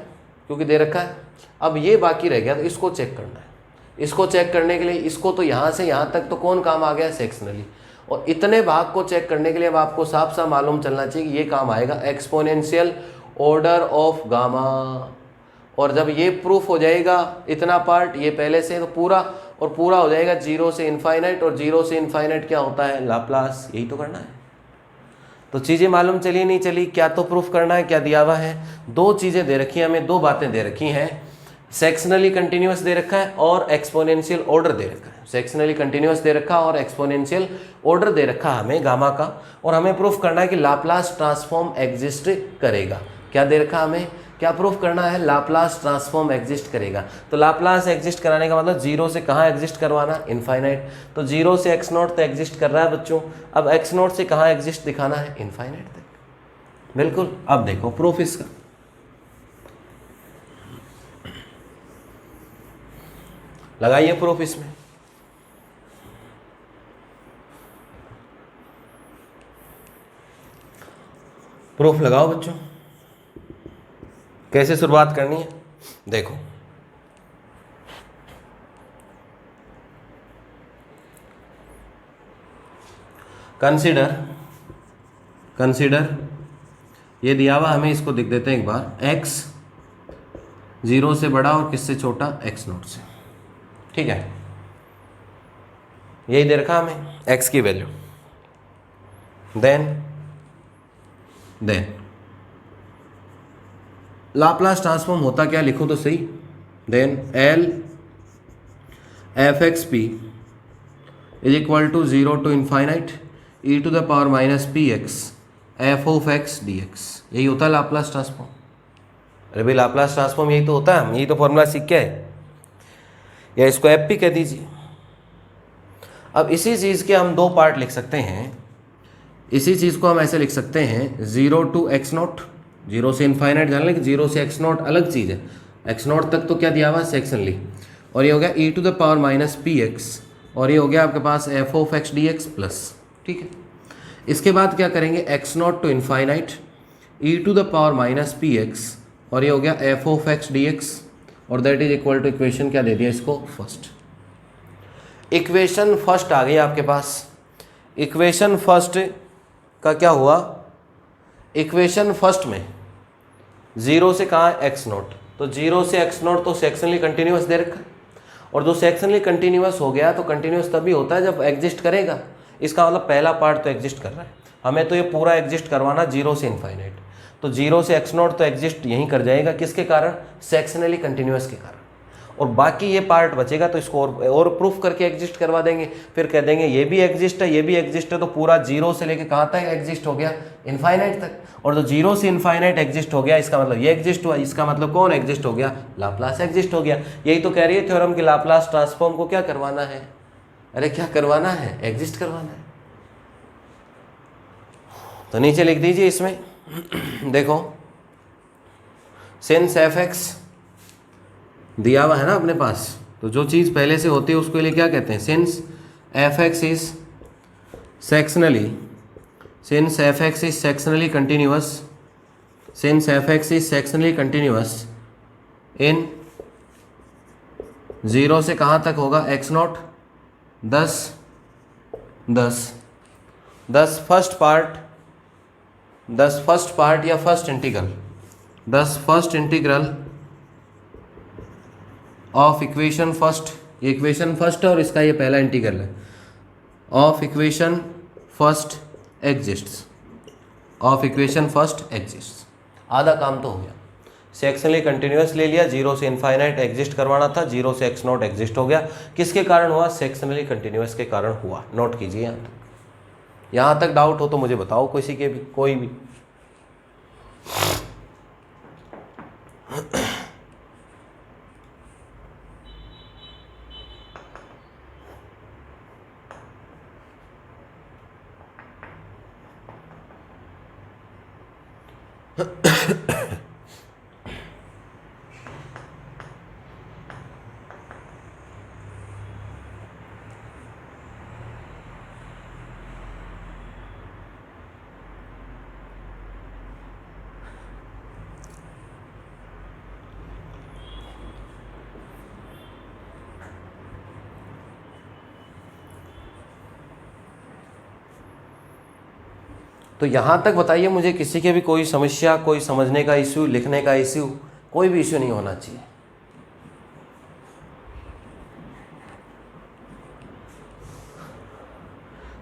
क्योंकि दे रखा है। अब ये बाकी रह गया, तो इसको चेक करना है इसको चेक करने के लिए इसको तो यहाँ से यहाँ तक तो कौन काम आ गया, सेक्शनली। और इतने भाग को चेक करने के लिए अब आपको साफ साफ मालूम चलना चाहिए कि ये काम आएगा एक्सपोनेंशियल ऑर्डर ऑफ गामा। और जब ये प्रूफ हो जाएगा इतना पार्ट ये पहले से, तो पूरा और पूरा हो जाएगा 0 से इनफाइनाइट, और 0 से इनफाइनाइट क्या होता है, लाप्लास। यही तो करना है। तो चीज़ें मालूम चली नहीं चली, क्या तो प्रूफ करना है, क्या दिया हुआ है, दो चीज़ें दे रखी हैं हमें, दो बातें दे रखी हैं। सेक्शनली कंटिन्यूअस दे रखा है और एक्सपोनेंशियल ऑर्डर दे रखा है। सेक्शनली कंटिन्यूअस दे रखा और एक्सपोनेंशियल ऑर्डर दे रखा हमें गामा का, और हमें प्रूफ करना है कि लाप्लास ट्रांसफॉर्म एग्जिस्ट करेगा। क्या दे रखा हमें, क्या प्रूफ करना है, लाप्लास ट्रांसफॉर्म एग्जिस्ट करेगा। तो लाप्लास एग्जिस्ट कराने का मतलब 0 से कहाँ एग्जिस्ट करवाना, इनफाइनाइट। तो 0 से x0 तो एग्जिस्ट कर रहा है बच्चों, अब x0 से कहाँ एग्जिस्ट दिखाना है, इनफाइनाइट तक। बिल्कुल। अब देखो प्रूफ इसका, लगाइए प्रूफ इसमें। प्रूफ लगाओ बच्चों। कैसे शुरुआत करनी है, देखो कंसीडर ये दिया हुआ हमें, इसको लिख देते हैं एक बार, x 0 से बड़ा और किससे छोटा, x0 से। ठीक है, यही दे रखा हमें x की वैल्यू। देन लाप्लास ट्रांसफॉर्म होता क्या, लिखो तो सही। Then L f(x)p is equal to 0 to infinite e to the power minus px f(x) dx। यही होता है लाप्लास ट्रांसफॉर्म। अरे भाई लाप्लास ट्रांसफॉर्म यही तो होता है, हम यही तो फॉर्मूला सीख के है, या इसको fp कह दीजिए। अब इसी चीज़ के हम दो पार्ट लिख सकते हैं। इसी चीज़ को हम ऐसे लिख सकते हैं 0 टू x0, 0 से इनफाइनाइट, जान लें कि 0 से x0 अलग चीज़ है, x0 तक तो क्या दिया हुआ, सेक्शनली। और ये हो गया e to the power minus px, और ये हो गया आपके पास f(x) dx प्लस। ठीक है, इसके बाद क्या करेंगे, x0 to infinite e to the power minus px, और ये हो गया f(x) dx, और that is equal to equation क्या दे दिया इसको, फर्स्ट। इक्वेशन फर्स्ट आ गई आपके पास। इक्वेशन फर्स्ट का क्या हुआ, इक्वेशन फर्स्ट में 0 से कहाँ है, x0, तो 0 से x0 तो सेक्शनली कंटिन्यूअस दे रखा है, और जो सेक्शनली कंटिन्यूअस हो गया तो कंटिन्यूअस तभी होता है जब एग्जिस्ट करेगा। इसका मतलब पहला पार्ट तो एग्जिस्ट कर रहा है, हमें तो ये पूरा एग्जिस्ट करवाना 0 से इनफाइनाइट। तो 0 से x0 तो एग्जिस्ट यहीं कर जाएगा, किसके कारण, सेक्शनली कंटिन्यूअस के कारण। और बाकी ये पार्ट बचेगा तो इसको और प्रूफ करके एग्जिस्ट करवा देंगे, फिर कह देंगे ये भी एग्जिस्ट है, ये भी एग्जिस्ट है, तो पूरा 0 से लेके कहाँ तक एग्जिस्ट हो गया, इनफाइनाइट तक। और तो 0 से इनफाइनाइट एग्जिस्ट हो गया, इसका मतलब ये एग्जिस्ट हुआ, इसका मतलब कौन एग्जिस्ट हो गया, लाप्लास एग्जिस्ट हो गया। यही तो कह रही है थ्योरम कि लाप्लास ट्रांसफॉर्म को क्या करवाना है, अरे क्या करवाना है, एग्जिस्ट करवाना है। तो नीचे लिख दीजिए इसमें देखो, सिंस f(x) दिया हुआ है ना अपने पास, तो जो चीज़ पहले से होती है उसके लिए क्या कहते हैं, since f(x) is sectionally, since f(x) is sectionally continuous, since f(x) is sectionally continuous in 0 से कहाँ तक होगा, x0 10 फर्स्ट पार्ट या first integral, 10 first integral of equation first, ये इक्वेशन फर्स्ट है और इसका ये पहला इंटीग्रल है, of equation first exists, of equation first exists. आधा काम तो हो गया, सेक्शनली कंटिन्यूअस ले लिया, 0 से इनफाइनाइट एग्जिस्ट करवाना था, 0 से x0 एग्जिस्ट हो गया। किसके कारण हुआ, सेक्शनली कंटिन्यूअस के कारण हुआ। नोट कीजिए यहाँ तक डाउट हो तो मुझे बताओ, किसी के भी, कोई भी। तो यहाँ तक बताइए मुझे, किसी के भी कोई समस्या, कोई समझने का इश्यू, लिखने का इश्यू, कोई भी इश्यू नहीं होना चाहिए।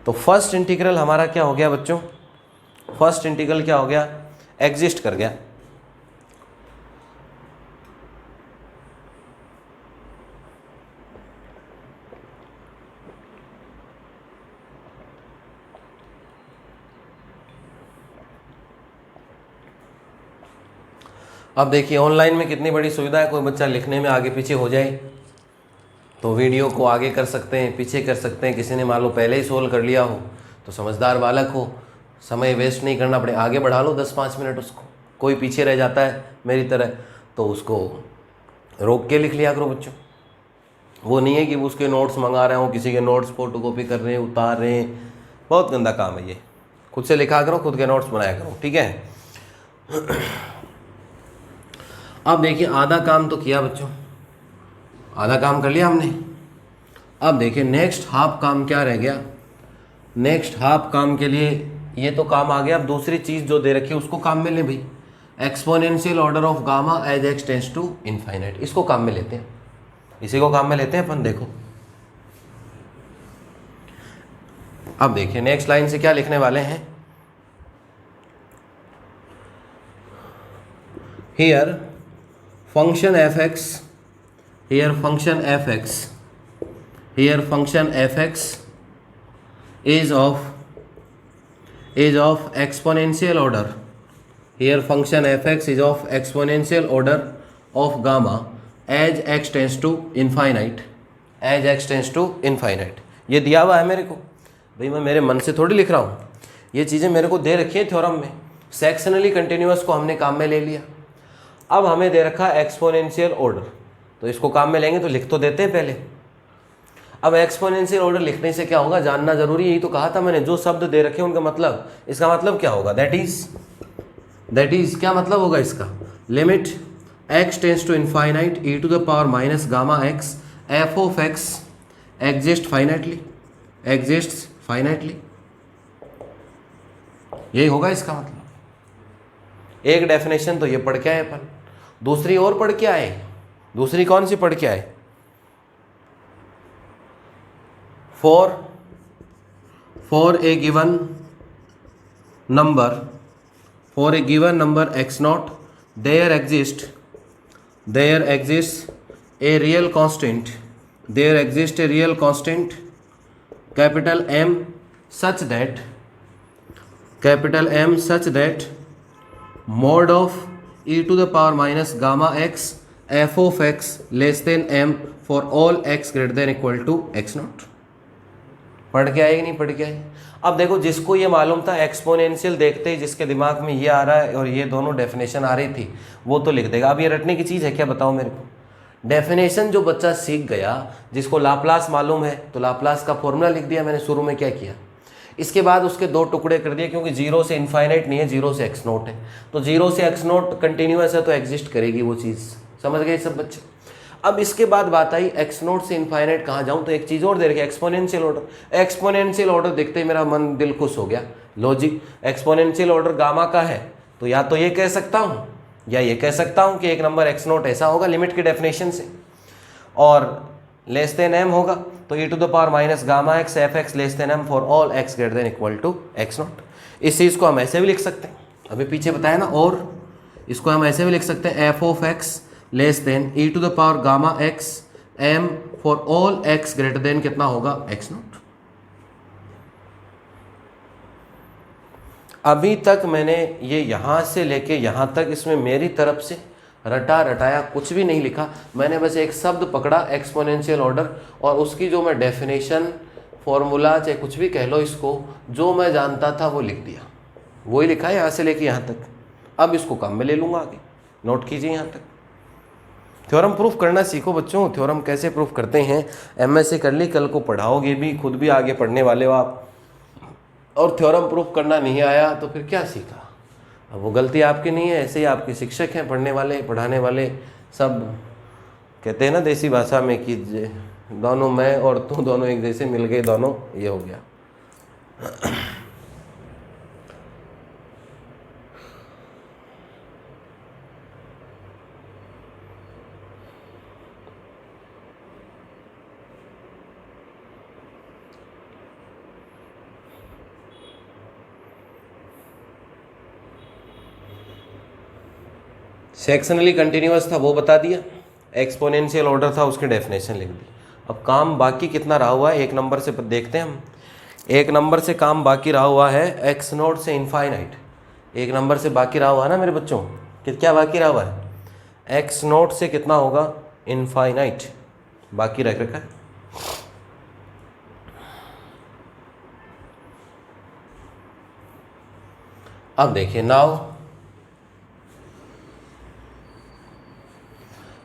तो फर्स्ट इंटीग्रल हमारा क्या हो गया बच्चों? फर्स्ट इंटीग्रल क्या हो गया? एग्जिस्ट कर गया। अब देखिए ऑनलाइन में कितनी बड़ी सुविधा है, कोई बच्चा लिखने में आगे पीछे हो जाए तो वीडियो को आगे कर सकते हैं, पीछे कर सकते हैं। किसी ने मान लो पहले ही सोल्व कर लिया हो तो समझदार बालक हो, समय वेस्ट नहीं करना पड़े, आगे बढ़ा लो 10-5 मिनट उसको। कोई पीछे रह जाता है मेरी तरह तो उसको रोक के लिख लिया करो बच्चों। वो नहीं है कि वो उसके नोट्स मंगा रहे हो, किसी के नोट्स फोटोकॉपी कर रहे हैं, उतार रहे हैं, बहुत गंदा काम है ये। खुद से लिखा करो, खुद के नोट्स बनाया करो, ठीक है। अब देखिए आधा काम तो किया बच्चों, आधा काम कर लिया हमने। अब देखिए नेक्स्ट हाफ काम क्या रह गया? नेक्स्ट हाफ काम के लिए ये तो काम आ गया। अब दूसरी चीज़ जो दे रखी है उसको काम में ले भाई। Exponential order of gamma as x tends to infinite, इसको काम में लेते हैं, इसी को काम में लेते हैं अपन। देखो अब देखिए नेक्स्ट लाइन से क्या लिखने वाले हैं। Here function fx, here function fx, here function fx is of exponential order, here function fx is of exponential order of gamma as x tends to infinite, as x tends to infinite। ये दिया हुआ है मेरे को भाई, मैं मेरे मन से थोड़ी लिख रहा हूँ, ये चीज़ें मेरे को दे रखी है थ्योरम में। सेक्शनली कंटिन्यूअस को हमने काम में ले लिया। अब हमें दे रखा है एक्सपोनेंशियल ऑर्डर, तो इसको काम में लेंगे तो लिख तो देते हैं पहले। अब एक्सपोनेंशियल ऑर्डर लिखने से क्या होगा जानना जरूरी, यही तो कहा था मैंने। जो शब्द दे रखे उनका मतलब, इसका मतलब क्या होगा? दैट इज क्या मतलब होगा इसका? Limit x tends to infinite e to the power minus gamma x f of x exist finitely, यही होगा इसका मतलब। एक डेफिनेशन तो ये पढ़ के आए अपन, दूसरी और पढ़ के आए। दूसरी कौन सी पढ़ के आए? For a given number x not there exist a real constant capital M such that mod of e to the power minus gamma x f of x less than m for all x greater than equal to x not. पढ़ के आए कि नहीं पढ़ के आए? अब देखो जिसको ये मालूम था एक्सपोनेंशियल देखते ही जिसके दिमाग में ये आ रहा है और ये दोनों डेफिनेशन आ रही थी वो तो लिख देगा। अब ये रटने की चीज़ है क्या बताओ मेरे को? डेफिनेशन जो बच्चा सीख गया, जिसको लाप्लास मालूम है तो लाप्लास का फॉर्मूला लिख दिया मैंने शुरू में। क्या किया? इसके बाद उसके दो टुकड़े कर दिए, क्योंकि 0 से इनफाइनाइट नहीं है, 0 से x नोट है। तो 0 से x नोट कंटिन्यूअस है तो एग्जिस्ट करेगी वो चीज़। समझ गए सब बच्चे? अब इसके बाद बात आई x नोट से इनफाइनाइट कहाँ जाऊँ, तो एक चीज़ और दे रखी है एक्सपोनेंशियल ऑर्डर। एक्सपोनेंशियल ऑर्डर देखते ही मेरा मन दिल खुश हो गया। लॉजिक, एक्सपोनेंशियल ऑर्डर गामा का है तो या तो ये कह सकता हूँ या ये कह सकता हूँ कि एक नंबर x नोट ऐसा होगा लिमिट की डेफिनेशन से, और लेस देन m होगा तो e to the power minus gamma x f x less than m for all x greater than equal to x naught. इस चीज़ को हम ऐसे भी लिख सकते हैं, अभी पीछे बताया ना। और इसको हम ऐसे भी लिख सकते हैं f of x less than e to the power gamma x m for all x greater than कितना होगा x नॉट। अभी तक मैंने ये यहाँ से लेके यहाँ तक इसमें मेरी तरफ से रटा रटाया कुछ भी नहीं लिखा। मैंने बस एक शब्द पकड़ा एक्सपोनेंशियल ऑर्डर, और उसकी जो मैं डेफिनेशन, फॉर्मूला, चाहे कुछ भी कह लो इसको, जो मैं जानता था वो लिख दिया। वही लिखा है यहाँ से लेके यहाँ तक। अब इसको काम में ले लूँगा आगे, नोट कीजिए यहाँ तक। थ्योरम प्रूफ करना सीखो बच्चों। थ्योरम कैसे प्रूफ करते हैं एमएससी कर ली, कल को पढ़ाओगे भी, खुद भी आगे पढ़ने वाले हो आप। और थ्योरम प्रूफ करना नहीं आया तो फिर क्या सीखा? अब वो गलती आपकी नहीं है, ऐसे ही आपके शिक्षक हैं, पढ़ने वाले, पढ़ाने वाले सब। कहते हैं ना देसी भाषा में कि दोनों मैं और तू दोनों एक जैसे मिल गए दोनों, ये हो गया। सेक्शनली कंटिन्यूअस था वो बता दिया, एक्सपोनेंशियल ऑर्डर था उसकी डेफिनेशन लिख दी। अब काम बाकी कितना रहा हुआ है, एक नंबर से देखते हैं हम। एक नंबर से काम बाकी रहा हुआ है एक्स नोट से इनफाइनाइट। एक नंबर से बाकी रहा हुआ है ना मेरे बच्चों, क्या बाकी रहा हुआ है, एक्स नोट से कितना होगा, इनफाइनाइट बाकी रख रखा है। अब देखिए नाउ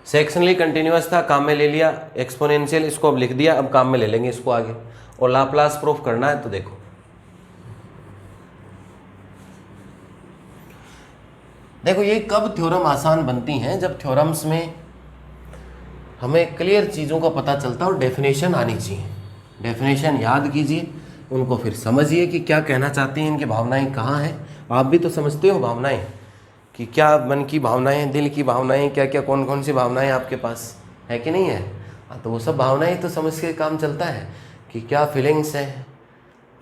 सेक्शनली कंटिन्यूअस था, काम में ले लिया, एक्सपोनेंशियल इसको अब लिख दिया, अब काम में ले लेंगे इसको आगे, और लाप्लास प्रूफ करना है। तो देखो ये कब थ्योरम आसान बनती हैं, जब थ्योरम्स में हमें क्लियर चीज़ों का पता चलता है और डेफिनेशन आनी चाहिए। डेफिनेशन याद कीजिए, उनको फिर समझिए कि क्या कहना चाहती हैं, इनकी भावनाएं कहाँ हैं। आप भी तो समझते हो भावनाएं कि क्या मन की भावनाएं, दिल की भावनाएं, क्या क्या कौन कौन सी भावनाएं आपके पास है कि नहीं है। तो वो सब भावनाएं तो समझ के काम चलता है कि क्या फीलिंग्स हैं,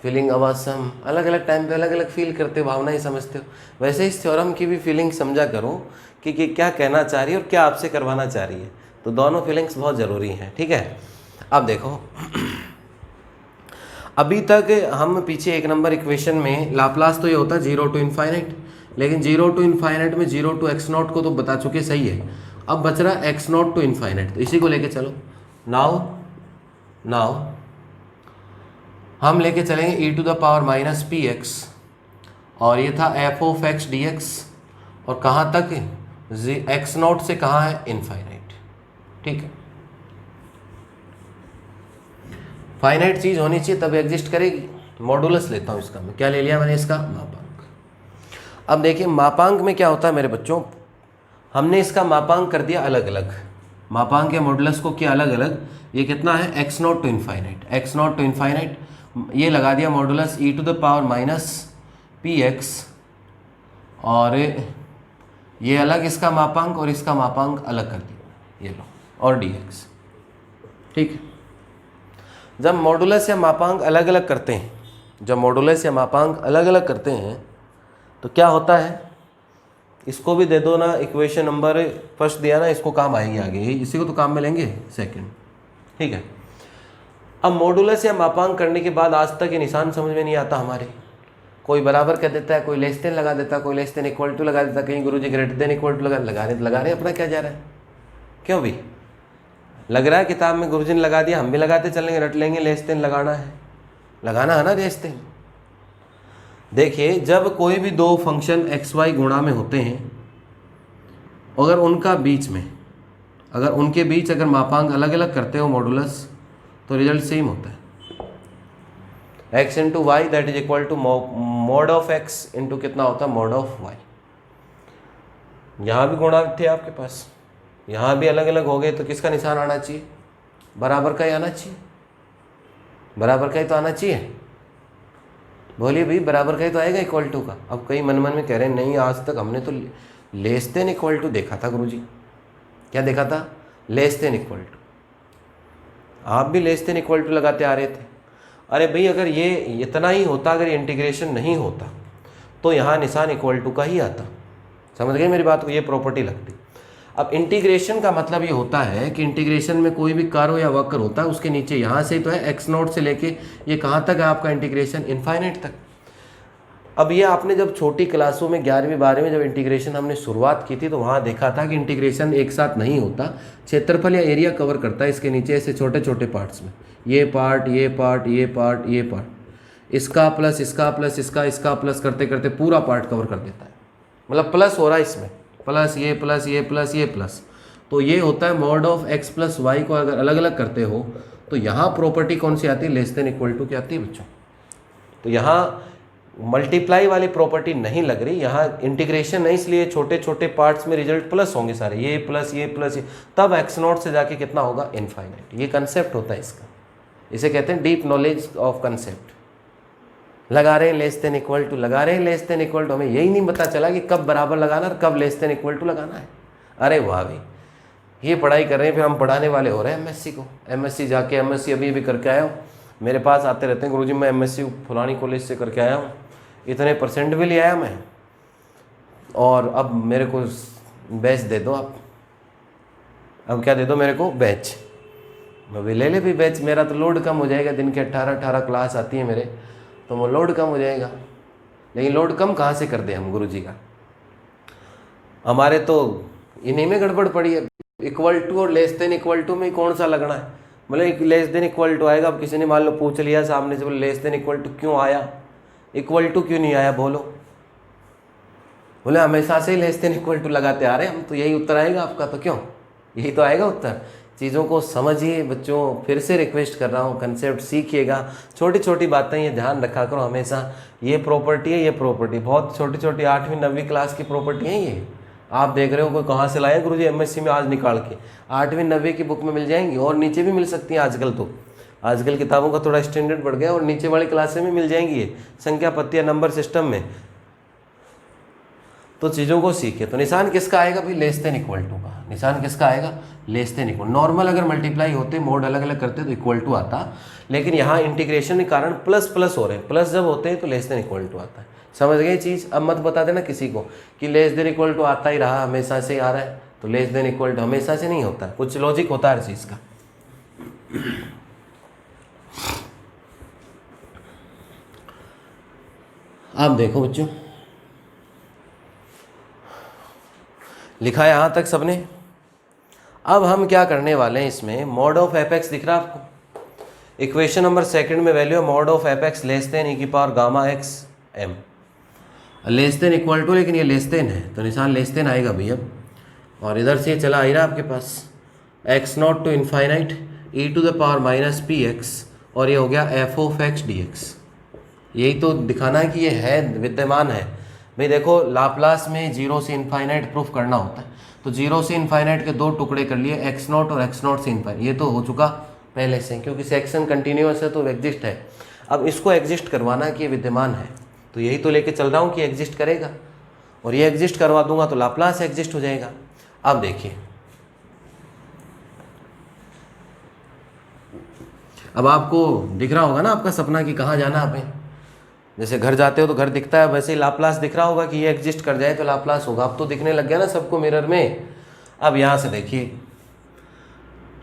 फीलिंग अवासम, अलग अलग टाइम पे अलग अलग फील करते हो, भावनाएं समझते हो। वैसे इस थ्योरम की भी फीलिंग समझा करो कि क्या कहना चाह रही है और क्या आपसे करवाना चाह रही है। तो दोनों फीलिंग्स बहुत ज़रूरी हैं, ठीक है। अब देखो अभी तक हम पीछे एक नंबर इक्वेशन में लाप्लास तो ये होता है 0 टू इनफाइनाइट, लेकिन 0 टू इनफाइनाइट में 0 टू एक्स नॉट को तो बता चुके, सही है। अब बच रहा एक्स नॉट टू इनफाइनाइट, तो इसी को लेके चलो। नाउ हम लेके चलेंगे e to the power minus P x, और ये था f of x D x, और कहाँ तक, एक्स नॉट से कहाँ है, इनफाइनाइट, ठीक है। फाइनाइट चीज़ होनी चाहिए तब एग्जिस्ट करेगी। मॉडुलस लेता हूँ इसका, मैं क्या ले लिया मैंने, इसका मापांक। अब देखिए मापांक में क्या होता है मेरे बच्चों, हमने इसका मापांक कर दिया अलग अलग, मापांक या मॉडुलस को किया अलग अलग। ये कितना है, x naught to infinite, x naught to infinite, ये लगा दिया modulus e to the power minus P x, और ये अलग इसका मापांक और इसका मापांक अलग कर दिया, ये लो, और डी एक्स, ठीक है। जब मॉडुलस या मापांक अलग अलग करते हैं, जब मॉडुलस या मापांक अलग अलग करते हैं तो क्या होता है, इसको भी दे दो ना, इक्वेशन नंबर फर्स्ट दिया ना, इसको काम आएगी आगे, इसी को तो काम में लेंगे सेकंड, ठीक है। अब मॉडुलस या मापांक करने के बाद आज तक ये निशान समझ में नहीं आता हमारे, कोई बराबर कह देता है, कोई लेस देन लगा देता है, कोई लेस देन इक्वल टू लगा देता है, कहीं गुरुजी ग्रेटर देन इक्वल टू लगा रहे अपना क्या जा रहा है, क्यों भी लग रहा है किताब में गुरुजी ने लगा दिया, हम भी लगाते चलेंगे, रट लेंगे, लेस देन लगाना है ना लेस देन। देखिए जब कोई भी दो फंक्शन एक्स वाई गुणा में होते हैं, अगर उनका बीच में, अगर उनके बीच अगर मापांक अलग अलग करते हो मॉडुलस, तो रिजल्ट सेम होता है, x into y that is equal to mod of x into कितना होता है, मॉड ऑफ y। यहाँ भी गुणा थे आपके पास, यहाँ भी अलग अलग हो गए, तो किसका निशान आना चाहिए, बराबर का ही आना चाहिए, बराबर का ही तो आना चाहिए। बोलिए भाई, बराबर का ही तो आएगा इक्वल टू का। अब कई मन में कह रहे हैं नहीं, आज तक हमने तो लेस देन इक्वल टू देखा था गुरुजी, क्या देखा था, लेस देन इक्वल टू, आप भी लेस देन इक्वल टू लगाते आ रहे थे। अरे भाई अगर ये इतना ही होता, अगर ये इंटीग्रेशन नहीं होता तो यहाँ निशान इक्वल टू का ही आता, समझ गए मेरी बात को, ये प्रॉपर्टी लगती। अब इंटीग्रेशन का मतलब ये होता है कि इंटीग्रेशन में कोई भी कर्व या वक्र होता है, उसके नीचे यहाँ से तो है एक्स नोट से लेके ये कहाँ तक है आपका इंटीग्रेशन, इनफाइनाइट तक। अब ये आपने जब छोटी क्लासों में 11वीं 12वीं में जब इंटीग्रेशन हमने शुरुआत की थी, तो वहाँ देखा था कि इंटीग्रेशन एक साथ नहीं होता, क्षेत्रफल या एरिया कवर करता है इसके नीचे ऐसे छोटे छोटे पार्ट्स में, ये पार्ट ये पार्ट ये पार्ट ये पार्ट, इसका प्लस इसका प्लस इसका इसका प्लस करते करते पूरा पार्ट कवर कर देता है, मतलब प्लस हो रहा है इसमें, प्लस ये प्लस ये प्लस ये प्लस। तो ये होता है mod of x plus y को अगर अलग अलग करते हो तो यहाँ प्रॉपर्टी कौन सी आती है, लेस देन इक्वल टू की आती है बच्चों। तो यहाँ मल्टीप्लाई वाली प्रॉपर्टी नहीं लग रही, यहाँ इंटीग्रेशन है, इसलिए छोटे छोटे पार्ट्स में रिजल्ट प्लस होंगे सारे, ये प्लस ये प्लस ये, तब एक्स नॉट से जाके कितना होगा, इनफाइनाइट। ये कंसेप्ट होता है इसका, इसे कहते हैं डीप नॉलेज ऑफ कंसेप्ट। लगा रहे हैं लेस देन इक्वल टू, लगा रहे हैं लेस देन इक्वल टू, हमें यही नहीं पता चला कि कब बराबर लगाना और कब लेस देन इक्वल टू लगाना है। अरे वाह भाई, ये पढ़ाई कर रहे हैं, फिर हम पढ़ाने वाले हो रहे हैं एमएससी को। एमएससी जाके एमएससी अभी करके आया हूँ, मेरे पास आते रहते हैं गुरुजी मैं एमएससी फलानी कॉलेज से करके आया हूँ, इतने परसेंट भी ले आया मैं, और अब मेरे को बैच दे दो आप। अब क्या दे दो मेरे को? बैच। मैं ले ले भी बैच, मेरा तो लोड कम हो जाएगा। दिन के 18 क्लास आती है मेरे, तो वो लोड कम हो जाएगा। लेकिन लोड कम कहाँ से कर दे हम गुरुजी का? हमारे तो इन्हीं में गड़बड़ पड़ी है। इक्वल टू और लेस देन इक्वल टू में कौन सा लगना है? बोले लेस देन इक्वल टू आएगा। अब किसी ने मान लो पूछ लिया सामने से, बोले लेस देन इक्वल टू क्यों आया, इक्वल टू क्यों नहीं आया? बोलो। बोले हमेशा से ही लेस देन इक्वल टू लगाते आ रहे हम, तो यही उत्तर आएगा आपका। तो क्यों, यही तो आएगा उत्तर। चीज़ों को समझिए बच्चों, फिर से रिक्वेस्ट कर रहा हूँ, कंसेप्ट सीखिएगा। छोटी छोटी बातें ये ध्यान रखा करो हमेशा। ये प्रॉपर्टी है, ये प्रॉपर्टी बहुत छोटी छोटी 8वीं 9वीं क्लास की प्रॉपर्टी है ये। आप देख रहे हो कोई कहाँ से लाए गुरुजी एमएससी में आज निकाल के, 8वीं 9वीं की बुक में मिल जाएंगी, और नीचे भी मिल सकती हैं आजकल। तो आजकल किताबों का थोड़ा स्टैंडर्ड बढ़ गया, और नीचे वाली क्लासे में मिल जाएंगी ये, संख्या पत्तियाँ नंबर सिस्टम में। तो चीज़ों को सीखे। तो निशान किसका आएगा भाई? लेस देन इक्वल टू का निशान किसका आएगा? Less than equal. नॉर्मल अगर मल्टीप्लाई होते, मोड अलग अलग करते तो इक्वल टू आता, लेकिन यहाँ इंटीग्रेशन के कारण प्लस प्लस हो रहे हैं। प्लस जब होते हैं तो लेस देन इक्वल टू आता है। समझ गए चीज़? अब मत बता देना किसी को कि लेस देन इक्वल टू आता ही रहा, हमेशा से आ रहा है। तो लेस देन इक्वल टू हमेशा से नहीं होता, कुछ लॉजिक होता है हर चीज़ का। आप देखो बच्चों, लिखा है यहाँ तक सबने। अब हम क्या करने वाले हैं इसमें, मॉड ऑफ एफ एक्स दिख रहा है आपको? इक्वेशन नंबर सेकंड में वैल्यू है mod of f x less than e की power gamma x M. Less than equal to, लेकिन ये लेस देन है तो निशान लेस देन आएगा भैया। और इधर से चला आ रहा आपके पास x naught to infinite e to the power minus P x, और ये हो गया f of x D x. यही तो दिखाना है कि ये है, विद्यमान है। भाई देखो, लाप्लास में जीरो से इन्फाइनाइट प्रूफ करना होता है, तो जीरो से इन्फाइनाइट के दो टुकड़े कर लिए, एक्स नॉट और एक्स नॉट से इन्फाइनाइट। ये तो हो चुका पहले से, क्योंकि सेक्शन कंटिन्यूअस है तो एग्जिस्ट है। अब इसको एग्जिस्ट करवाना है कि ये विद्यमान है, तो यही तो लेके चल रहा हूँ कि एग्जिस्ट करेगा, और ये एग्जिस्ट करवा दूंगा तो लाप्लास एग्जिस्ट हो जाएगा। अब देखिए, अब आपको दिख रहा होगा ना आपका सपना कि कहाँ जाना है। जैसे घर जाते हो तो घर दिखता है, वैसे ही लाप्लास दिख रहा होगा कि ये एग्जिस्ट कर जाए तो लाप्लास होगा। अब तो दिखने लग गया ना सबको मिरर में। अब यहाँ से देखिए,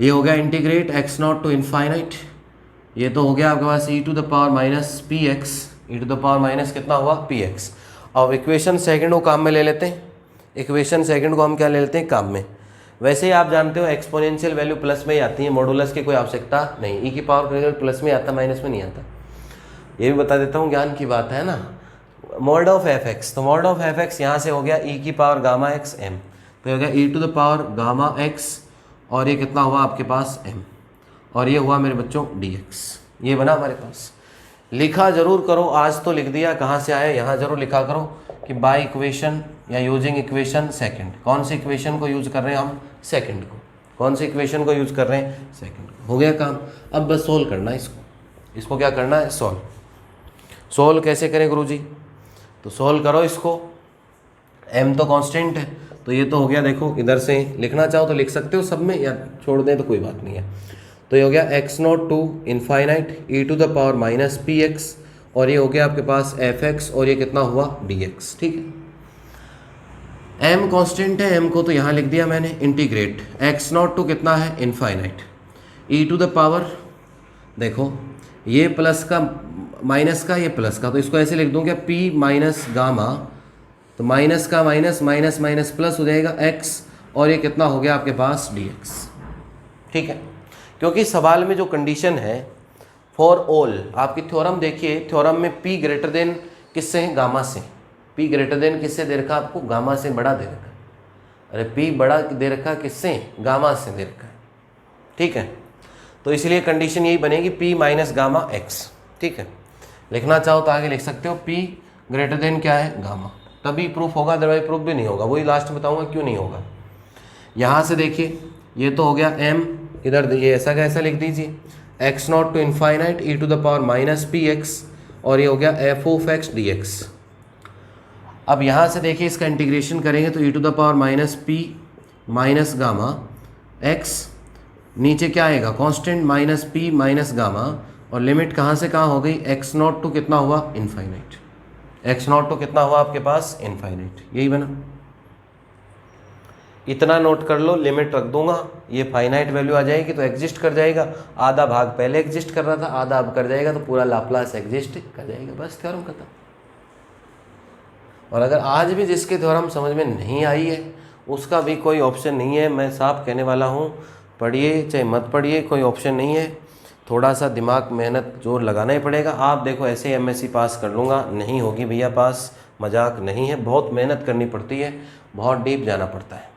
ये हो गया integrate x naught to infinite, ये तो हो गया आपके पास e to the power minus P x, e to the power minus कितना हुआ? P x. अब इक्वेशन सेकंड को काम में ले लेते हैं। इक्वेशन सेकंड को हम क्या ले लेते हैं? काम में। वैसे ही आप जानते हो एक्सपोनेंशियल वैल्यू प्लस में ही आती है, मॉडुलस की कोई आवश्यकता नहीं। ई की पावर प्लस में आता, माइनस में नहीं आता। ये भी बता देता हूँ, ज्ञान की बात है ना। मॉड ऑफ एफ एक्स, तो मॉड ऑफ एफ एक्स यहाँ से हो गया ई की पावर गामा एक्स एम, तो हो गया e to the power gamma x, और ये कितना हुआ आपके पास? एम, और ये हुआ मेरे बच्चों डी एक्स। ये बना हमारे पास। लिखा जरूर करो, आज तो लिख दिया, कहाँ से आए यहाँ जरूर लिखा करो कि बाय इक्वेशन या यूजिंग इक्वेशन सेकंड। कौन सी इक्वेशन को यूज कर रहे हैं हम? सेकंड को। कौन सी इक्वेशन को यूज कर रहे हैं? सेकंड को। हो गया काम। अब बस सोल्व करना है इसको क्या करना है? सोल्व कैसे करें गुरुजी? तो सोल्व करो इसको। m तो कांस्टेंट है, तो ये तो हो गया। देखो इधर से लिखना चाहो तो लिख सकते हो सब में, या छोड़ दें तो कोई बात नहीं है। तो ये हो गया x naught to infinite e to the power minus P x, और ये हो गया आपके पास एफ एक्स, और ये कितना हुआ? D x. ठीक है, m कांस्टेंट है, m को तो यहाँ लिख दिया मैंने। इंटीग्रेट एक्स नॉट टू कितना है? Infinite e to the power, देखो ये प्लस का माइनस का, ये प्लस का, तो इसको ऐसे लिख दूँ क्या? p माइनस गामा, तो माइनस का माइनस, माइनस माइनस प्लस हो जाएगा x, और ये कितना हो गया आपके पास? dx। ठीक है, क्योंकि सवाल में जो कंडीशन है फॉर ऑल, आपकी थ्योरम देखिए, थ्योरम में p ग्रेटर देन किससे है? गामा से। p ग्रेटर देन किससे दे रखा आपको? गामा से बड़ा दे रखा। अरे p बड़ा दे रखा किससे? गामा से दे रखा है। ठीक है, तो इसलिए कंडीशन यही बनेगी p माइनस गामा x। ठीक है, लिखना चाहो तो आगे लिख सकते हो p ग्रेटर देन क्या है? गामा, तभी प्रूफ होगा, अदरवाइज प्रूफ भी नहीं होगा। वही लास्ट में बताऊंगा क्यों नहीं होगा। यहाँ से देखिए, ये तो हो गया m, इधर ये ऐसा का ऐसा लिख दीजिए, x naught to infinite e to the power minus P x, और ये हो गया f of x D x. अब यहाँ से देखिए, इसका इंटीग्रेशन करेंगे तो e to the power minus p minus gamma x, नीचे क्या आएगा? Constant minus p minus gamma, और लिमिट कहाँ से कहाँ हो गई? एक्स नॉट टू कितना हुआ? इनफाइनाइट। एक्स नॉट टू कितना हुआ आपके पास? इनफाइनाइट। यही बना। इतना नोट कर लो, लिमिट रख दूंगा, ये फाइनाइट वैल्यू आ जाएगी तो एग्जिस्ट कर जाएगा, आधा भाग पहले एग्जिस्ट कर रहा था, आधा अब कर जाएगा, तो पूरा लाप्लास एग्जिस्ट कर जाएगा, बस थ्योरम खत्म। और अगर आज भी जिसके थ्योरम समझ में नहीं आई है उसका भी कोई ऑप्शन नहीं है, मैं साफ कहने वाला हूँ, पढ़िए चाहे मत पढ़िए, कोई ऑप्शन नहीं है, थोड़ा सा दिमाग मेहनत जोर लगाना ही पड़ेगा। आप देखो ऐसे एमएससी पास कर लूँगा, नहीं होगी भैया पास, मजाक नहीं है, बहुत मेहनत करनी पड़ती है, बहुत डीप जाना पड़ता है।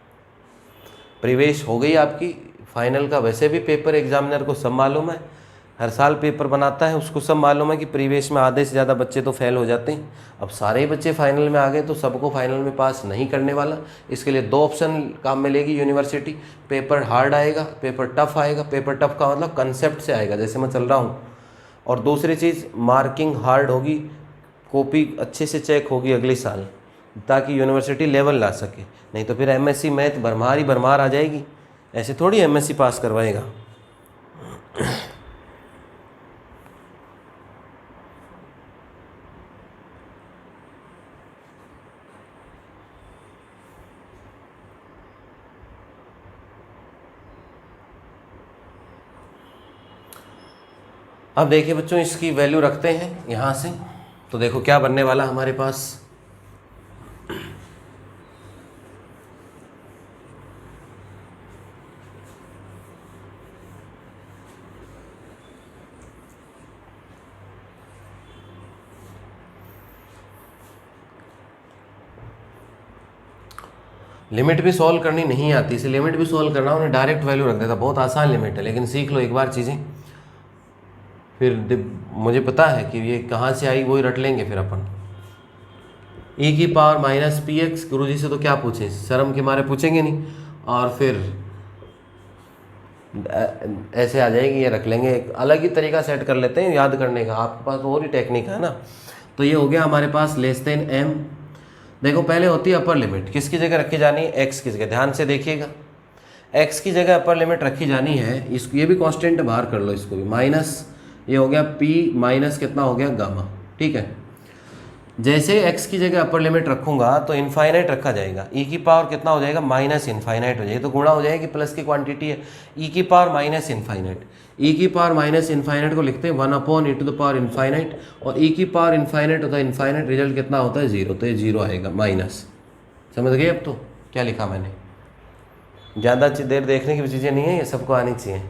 प्रीवियस हो गई आपकी, फाइनल का वैसे भी पेपर एग्जामिनर को सब मालूम है, हर साल पेपर बनाता है, उसको सब मालूम है कि प्रीवियस में आधे से ज़्यादा बच्चे तो फेल हो जाते हैं। अब सारे ही बच्चे फाइनल में आ गए तो सबको फाइनल में पास नहीं करने वाला। इसके लिए दो ऑप्शन काम में लेगी यूनिवर्सिटी, पेपर हार्ड आएगा, पेपर टफ आएगा। पेपर टफ का मतलब कंसेप्ट से आएगा, जैसे मैं चल रहा हूँ, और दूसरी चीज़ मार्किंग हार्ड होगी, कॉपी अच्छे से चेक होगी अगले साल, ताकि यूनिवर्सिटी लेवल ला सके। नहीं तो फिर एमएससी मैथ भरमार ही भरमार आ जाएगी, ऐसे थोड़ी एमएससी पास करवाएगा। अब देखिए बच्चों, इसकी वैल्यू रखते हैं यहाँ से, तो देखो क्या बनने वाला हमारे पास। लिमिट भी सॉल्व करनी नहीं आती, इसे लिमिट भी सॉल्व करना, उन्हें डायरेक्ट वैल्यू रख देता, बहुत आसान लिमिट है, लेकिन सीख लो एक बार चीज़ें, फिर मुझे पता है कि ये कहाँ से आई, वही रट लेंगे फिर अपन। e की पावर माइनस पी एक्स, गुरु जी से तो क्या पूछें, शर्म के मारे पूछेंगे नहीं, और फिर ऐसे आ जाएगी, ये रख लेंगे, एक अलग ही तरीका सेट कर लेते हैं याद करने का, आपके पास और ही टेक्निक है ना। तो ये हो गया हमारे पास लेस देन m। देखो पहले होती है अपर लिमिट, किसकी जगह रखी जानी है, x की जगह, ध्यान से देखिएगा, x की जगह अपर लिमिट रखी जानी है, इसको ये भी कांस्टेंट बाहर कर लो, इसको भी माइनस, ये हो गया p माइनस कितना हो गया गामा, ठीक है। जैसे x की जगह अपर लिमिट रखूंगा तो इनफाइनाइट रखा जाएगा, e की पावर कितना हो जाएगा, माइनस इनफाइनाइट हो जाएगी, तो गुणा हो जाएगी, प्लस की क्वांटिटी है, e की पावर माइनस इनफाइनाइट, e की पावर माइनस इनफाइनाइट को लिखते हैं 1/e⁻⁻⁴, और e की पावर इनफाइनाइट होता है इनफाइनाइट, रिजल्ट कितना होता है 0, तो ये 0 आएगा माइनस। समझ गए अब तो क्या लिखा मैंने, ज़्यादा देर देखने की चीज़ें नहीं है, ये सबको आनी चाहिए।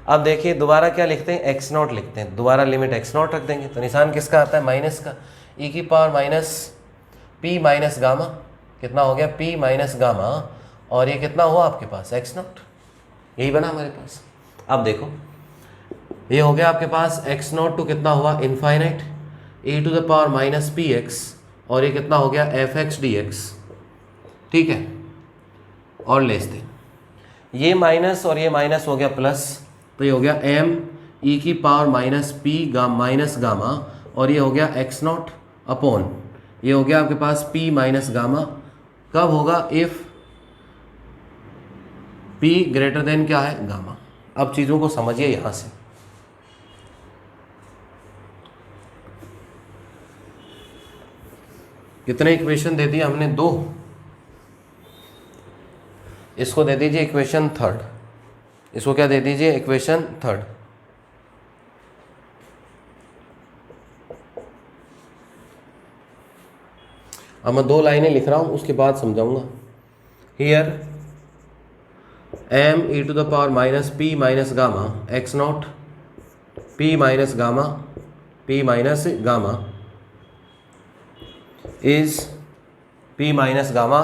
अब देखिए दोबारा क्या लिखते हैं, x0 लिखते हैं, दोबारा लिमिट x0 रख देंगे, तो निशान किसका आता है, माइनस का, e की power minus p minus gamma, कितना हो गया p माइनस गामा, और ये कितना हुआ आपके पास x0, यही बना हमारे पास। अब देखो ये हो गया आपके पास x0 टू कितना हुआ infinite, e⁻ minus P x, और ये कितना हो गया f(x) dx, ठीक है, और लेस देन ये माइनस और ये माइनस हो गया प्लस, तो ये हो गया m e की power minus p minus gamma, और ये हो गया x0 अपॉन, ये हो गया आपके पास p माइनस गामा, कब होगा, इफ p ग्रेटर देन क्या है, गामा। अब चीज़ों को समझिए यहाँ से, कितने इक्वेशन दे दिए हमने, 2, इसको दे दीजिए इक्वेशन थर्ड, इसको क्या दे दीजिए, इक्वेशन थर्ड। अब मैं 2 लाइनें लिख रहा हूं, उसके बाद समझाऊंगा। Here m e⁻ minus p minus gamma x0 p minus gamma is p minus gamma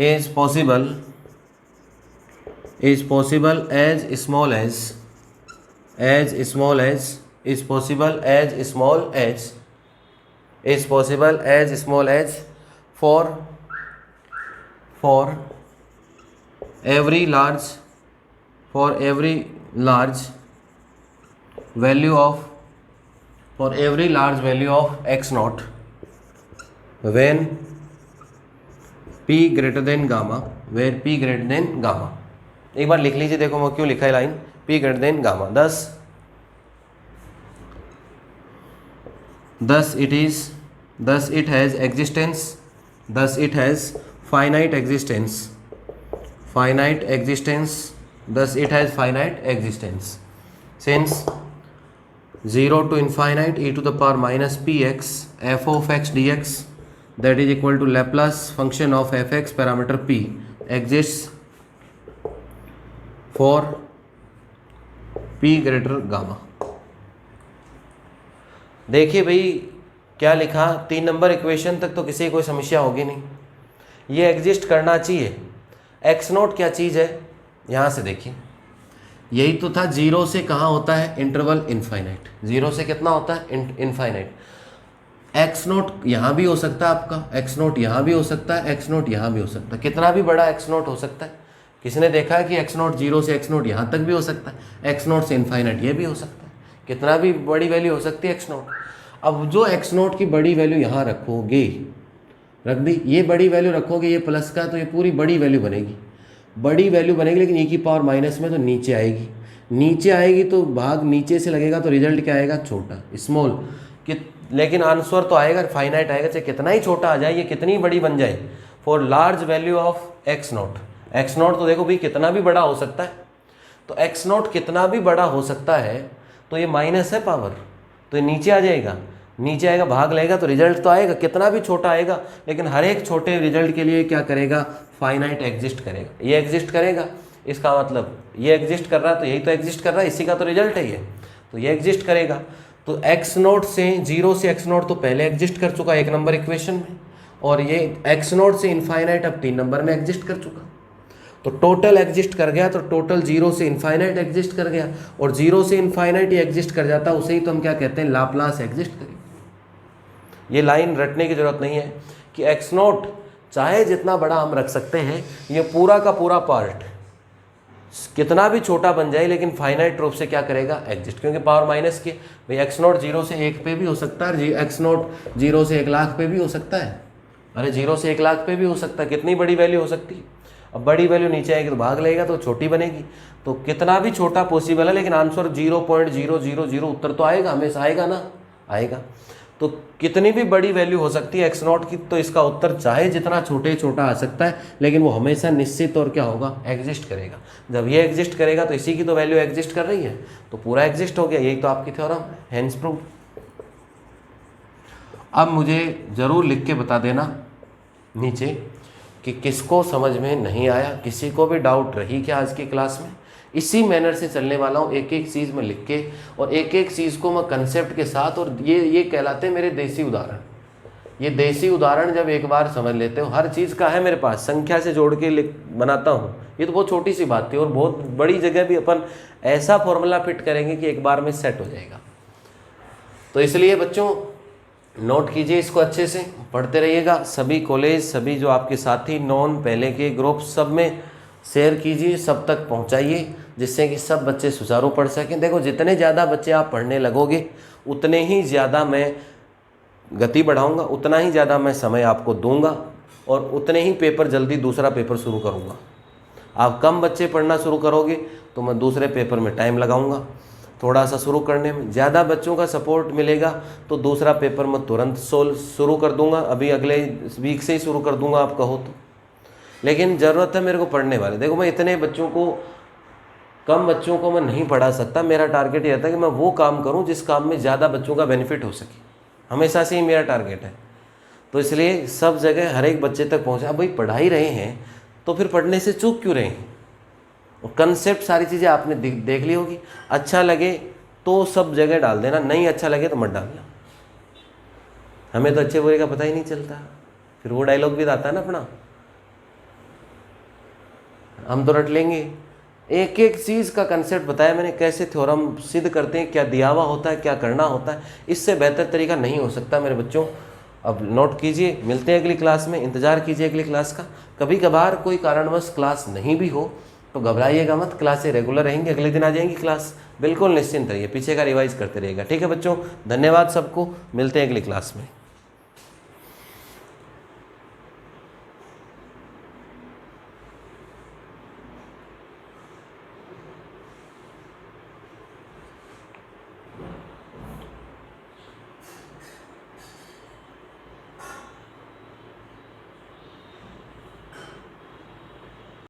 is possible as small as is possible as small as for every large value of x0 when p greater than gamma, where p greater than gamma। एक बार लिख लीजिए, देखो मैं क्यों लिखा है line, p greater than gamma, thus it has existence thus it has finite existence, finite existence, thus it has finite existence. Since 0 to infinite e to the power minus px f of x dx that is equal to Laplace function of fx parameter p exists for p greater gamma. देखिए भाई क्या लिखा, 3 number equation तक तो किसी की कोई समस्या होगी नहीं, ये एग्जिस्ट करना चाहिए। एक्स नोट क्या चीज़ है, यहाँ से देखिए, यही तो था, 0 से कहाँ होता है इंटरवल इनफाइनाइट, 0 से कितना होता है इनफाइनाइट। एक्स नोट यहाँ भी हो सकता है आपका, एक्स नोट यहाँ भी हो सकता है, एक्स नोट यहाँ भी हो सकता है, कितना भी बड़ा एक्स नोट हो सकता है। किसी ने देखा है कि एक्स नोट 0 से एक्स नोट यहाँ तक भी हो सकता है, एक्स नोट से इनफाइनाइट ये भी हो सकता है, कितना भी बड़ी वैल्यू हो सकती है एक्स नोट। अब जो एक्स नोट की बड़ी वैल्यू यहाँ रखोगे, रख दी, ये बड़ी वैल्यू रखोगे, ये प्लस का, तो ये पूरी बड़ी वैल्यू बनेगी, बड़ी वैल्यू बनेगी, लेकिन e की पावर माइनस में तो नीचे आएगी, नीचे आएगी तो भाग नीचे से लगेगा, तो रिजल्ट क्या आएगा, छोटा, स्मॉल। कि लेकिन आंसर तो आएगा फाइनाइट आएगा, चाहे कितना ही छोटा आ जाए, ये कितनी बड़ी बन जाए, for large value of x note. X note तो देखो भाई कितना भी बड़ा हो सकता है, तो एक्स नोट कितना भी बड़ा हो सकता है, तो ये माइनस है पावर, तो ये नीचे आ जाएगा, नीचे आएगा, भाग लेगा, तो रिजल्ट तो आएगा, कितना भी छोटा आएगा, लेकिन हर एक छोटे रिजल्ट के लिए क्या करेगा, फाइनाइट एग्जिस्ट करेगा, ये एग्जिस्ट करेगा। इसका मतलब ये एग्जिस्ट कर रहा है, तो यही तो एग्जिस्ट कर रहा है, इसी का तो रिजल्ट है ये, तो ये एग्जिस्ट करेगा। तो एक्स नोट से 0 से एक्स नोट तो पहले एग्जिस्ट कर चुका 1 नंबर इक्वेशन में, और ये एक्स नोट से इनफाइनाइट अब 3 नंबर में एग्जिस्ट कर चुका, तो टोटल एग्जिस्ट कर गया, तो टोटल 0 से इनफाइनाइट एग्जिस्ट कर गया, और 0 से इनफाइनाइट ही एग्जिस्ट कर जाता है, उसे ही तो हम क्या कहते हैं, लाप्लास एग्जिस्ट करेगा। ये लाइन रटने की जरूरत नहीं है कि एक्स नोट चाहे जितना बड़ा हम रख सकते हैं, ये पूरा का पूरा पार्ट कितना भी छोटा बन जाए, लेकिन फाइनाइट रूप से क्या करेगा, एग्जिस्ट, क्योंकि पावर माइनस की भाई एक्स नोट 0 से 1 पे भी हो सकता है, एक्स नोट 0 से 1 लाख पे भी हो सकता है, अरे 0 से 1 लाख पे भी हो सकता है, कितनी बड़ी वैल्यू हो सकती है। अब बड़ी वैल्यू नीचे आएगी तो भाग लेगा, तो छोटी बनेगी, तो कितना भी छोटा पॉसिबल है, लेकिन आंसर 0.000 उत्तर तो आएगा, हमेशा आएगा ना, आएगा। तो कितनी भी बड़ी वैल्यू हो सकती है एक्स नॉट की, तो इसका उत्तर चाहे जितना छोटा आ सकता है, लेकिन वो हमेशा निश्चित और क्या होगा, एग्जिस्ट करेगा। जब ये एग्जिस्ट करेगा तो इसी की तो वैल्यू एग्जिस्ट कर रही है, तो पूरा एग्जिस्ट हो गया, यही तो आपकी थ्योरम है, हेंस प्रूव। अब मुझे ज़रूर लिख के बता देना नीचे कि किसको समझ में नहीं आया, किसी को भी डाउट रही क्या आज की क्लास में। इसी मैनर से चलने वाला हूँ, एक एक चीज़ में लिख के, और एक एक चीज़ को मैं कंसेप्ट के साथ, और ये कहलाते हैं मेरे देसी उदाहरण। ये देसी उदाहरण जब एक बार समझ लेते हो, हर चीज़ का है मेरे पास, संख्या से जोड़ के बनाता हूँ। ये तो बहुत छोटी सी बात थी, और बहुत बड़ी जगह भी अपन ऐसा फॉर्मूला फिट करेंगे कि एक बार में सेट हो जाएगा। तो इसलिए बच्चों नोट कीजिए इसको, अच्छे से पढ़ते रहिएगा। सभी कॉलेज, सभी जो आपके साथी नॉन पहले के ग्रुप, सब में शेयर कीजिए, सब तक पहुंचाइए, जिससे कि सब बच्चे सुचारू पढ़ सकें। देखो जितने ज़्यादा बच्चे आप पढ़ने लगोगे, उतने ही ज़्यादा मैं गति बढ़ाऊंगा, उतना ही ज़्यादा मैं समय आपको दूंगा, और उतने ही पेपर जल्दी दूसरा पेपर शुरू करूंगा। आप कम बच्चे पढ़ना शुरू करोगे तो मैं दूसरे पेपर में टाइम लगाऊंगा थोड़ा सा शुरू करने में। ज़्यादा बच्चों का सपोर्ट मिलेगा तो दूसरा पेपर मैं तुरंत शुरू कर दूंगा, अभी अगले वीक से ही शुरू कर दूंगा आप कहो तो। लेकिन ज़रूरत है मेरे को पढ़ने वाले। देखो मैं इतने बच्चों को, कम बच्चों को मैं नहीं पढ़ा सकता। मेरा टारगेट ये रहता है कि मैं वो काम करूं जिस काम में ज़्यादा बच्चों का बेनिफिट हो सके, हमेशा से ही मेरा टारगेट है। तो इसलिए सब जगह हर एक बच्चे तक पहुँचा। अब भाई पढ़ा ही रहे हैं तो फिर पढ़ने से चूक क्यों रहे हैं। कंसेप्ट सारी चीज़ें आपने देख ली होगी। अच्छा लगे तो सब जगह डाल देना, नहीं अच्छा लगे तो मत डालना। हमें तो अच्छे बुरे का पता ही नहीं चलता। फिर वो डायलॉग भी आता है ना अपना, हम तो रट लेंगे। एक एक चीज़ का कंसेप्ट बताया मैंने, कैसे थ्योरम सिद्ध करते हैं, क्या दिया हुआ होता है, क्या करना होता है। इससे बेहतर तरीका नहीं हो सकता मेरे बच्चों। अब नोट कीजिए, मिलते हैं अगली क्लास में, इंतज़ार कीजिए अगली क्लास का। कभी कभार कोई कारणवश क्लास नहीं भी हो तो घबराइएगा मत, क्लासें रेगुलर रहेंगी, अगले दिन आ जाएंगी क्लास। बिल्कुल निश्चिंत रहिए, पीछे का रिवाइज करते रहिएगा। ठीक है बच्चों, धन्यवाद सबको, मिलते हैं अगली क्लास में।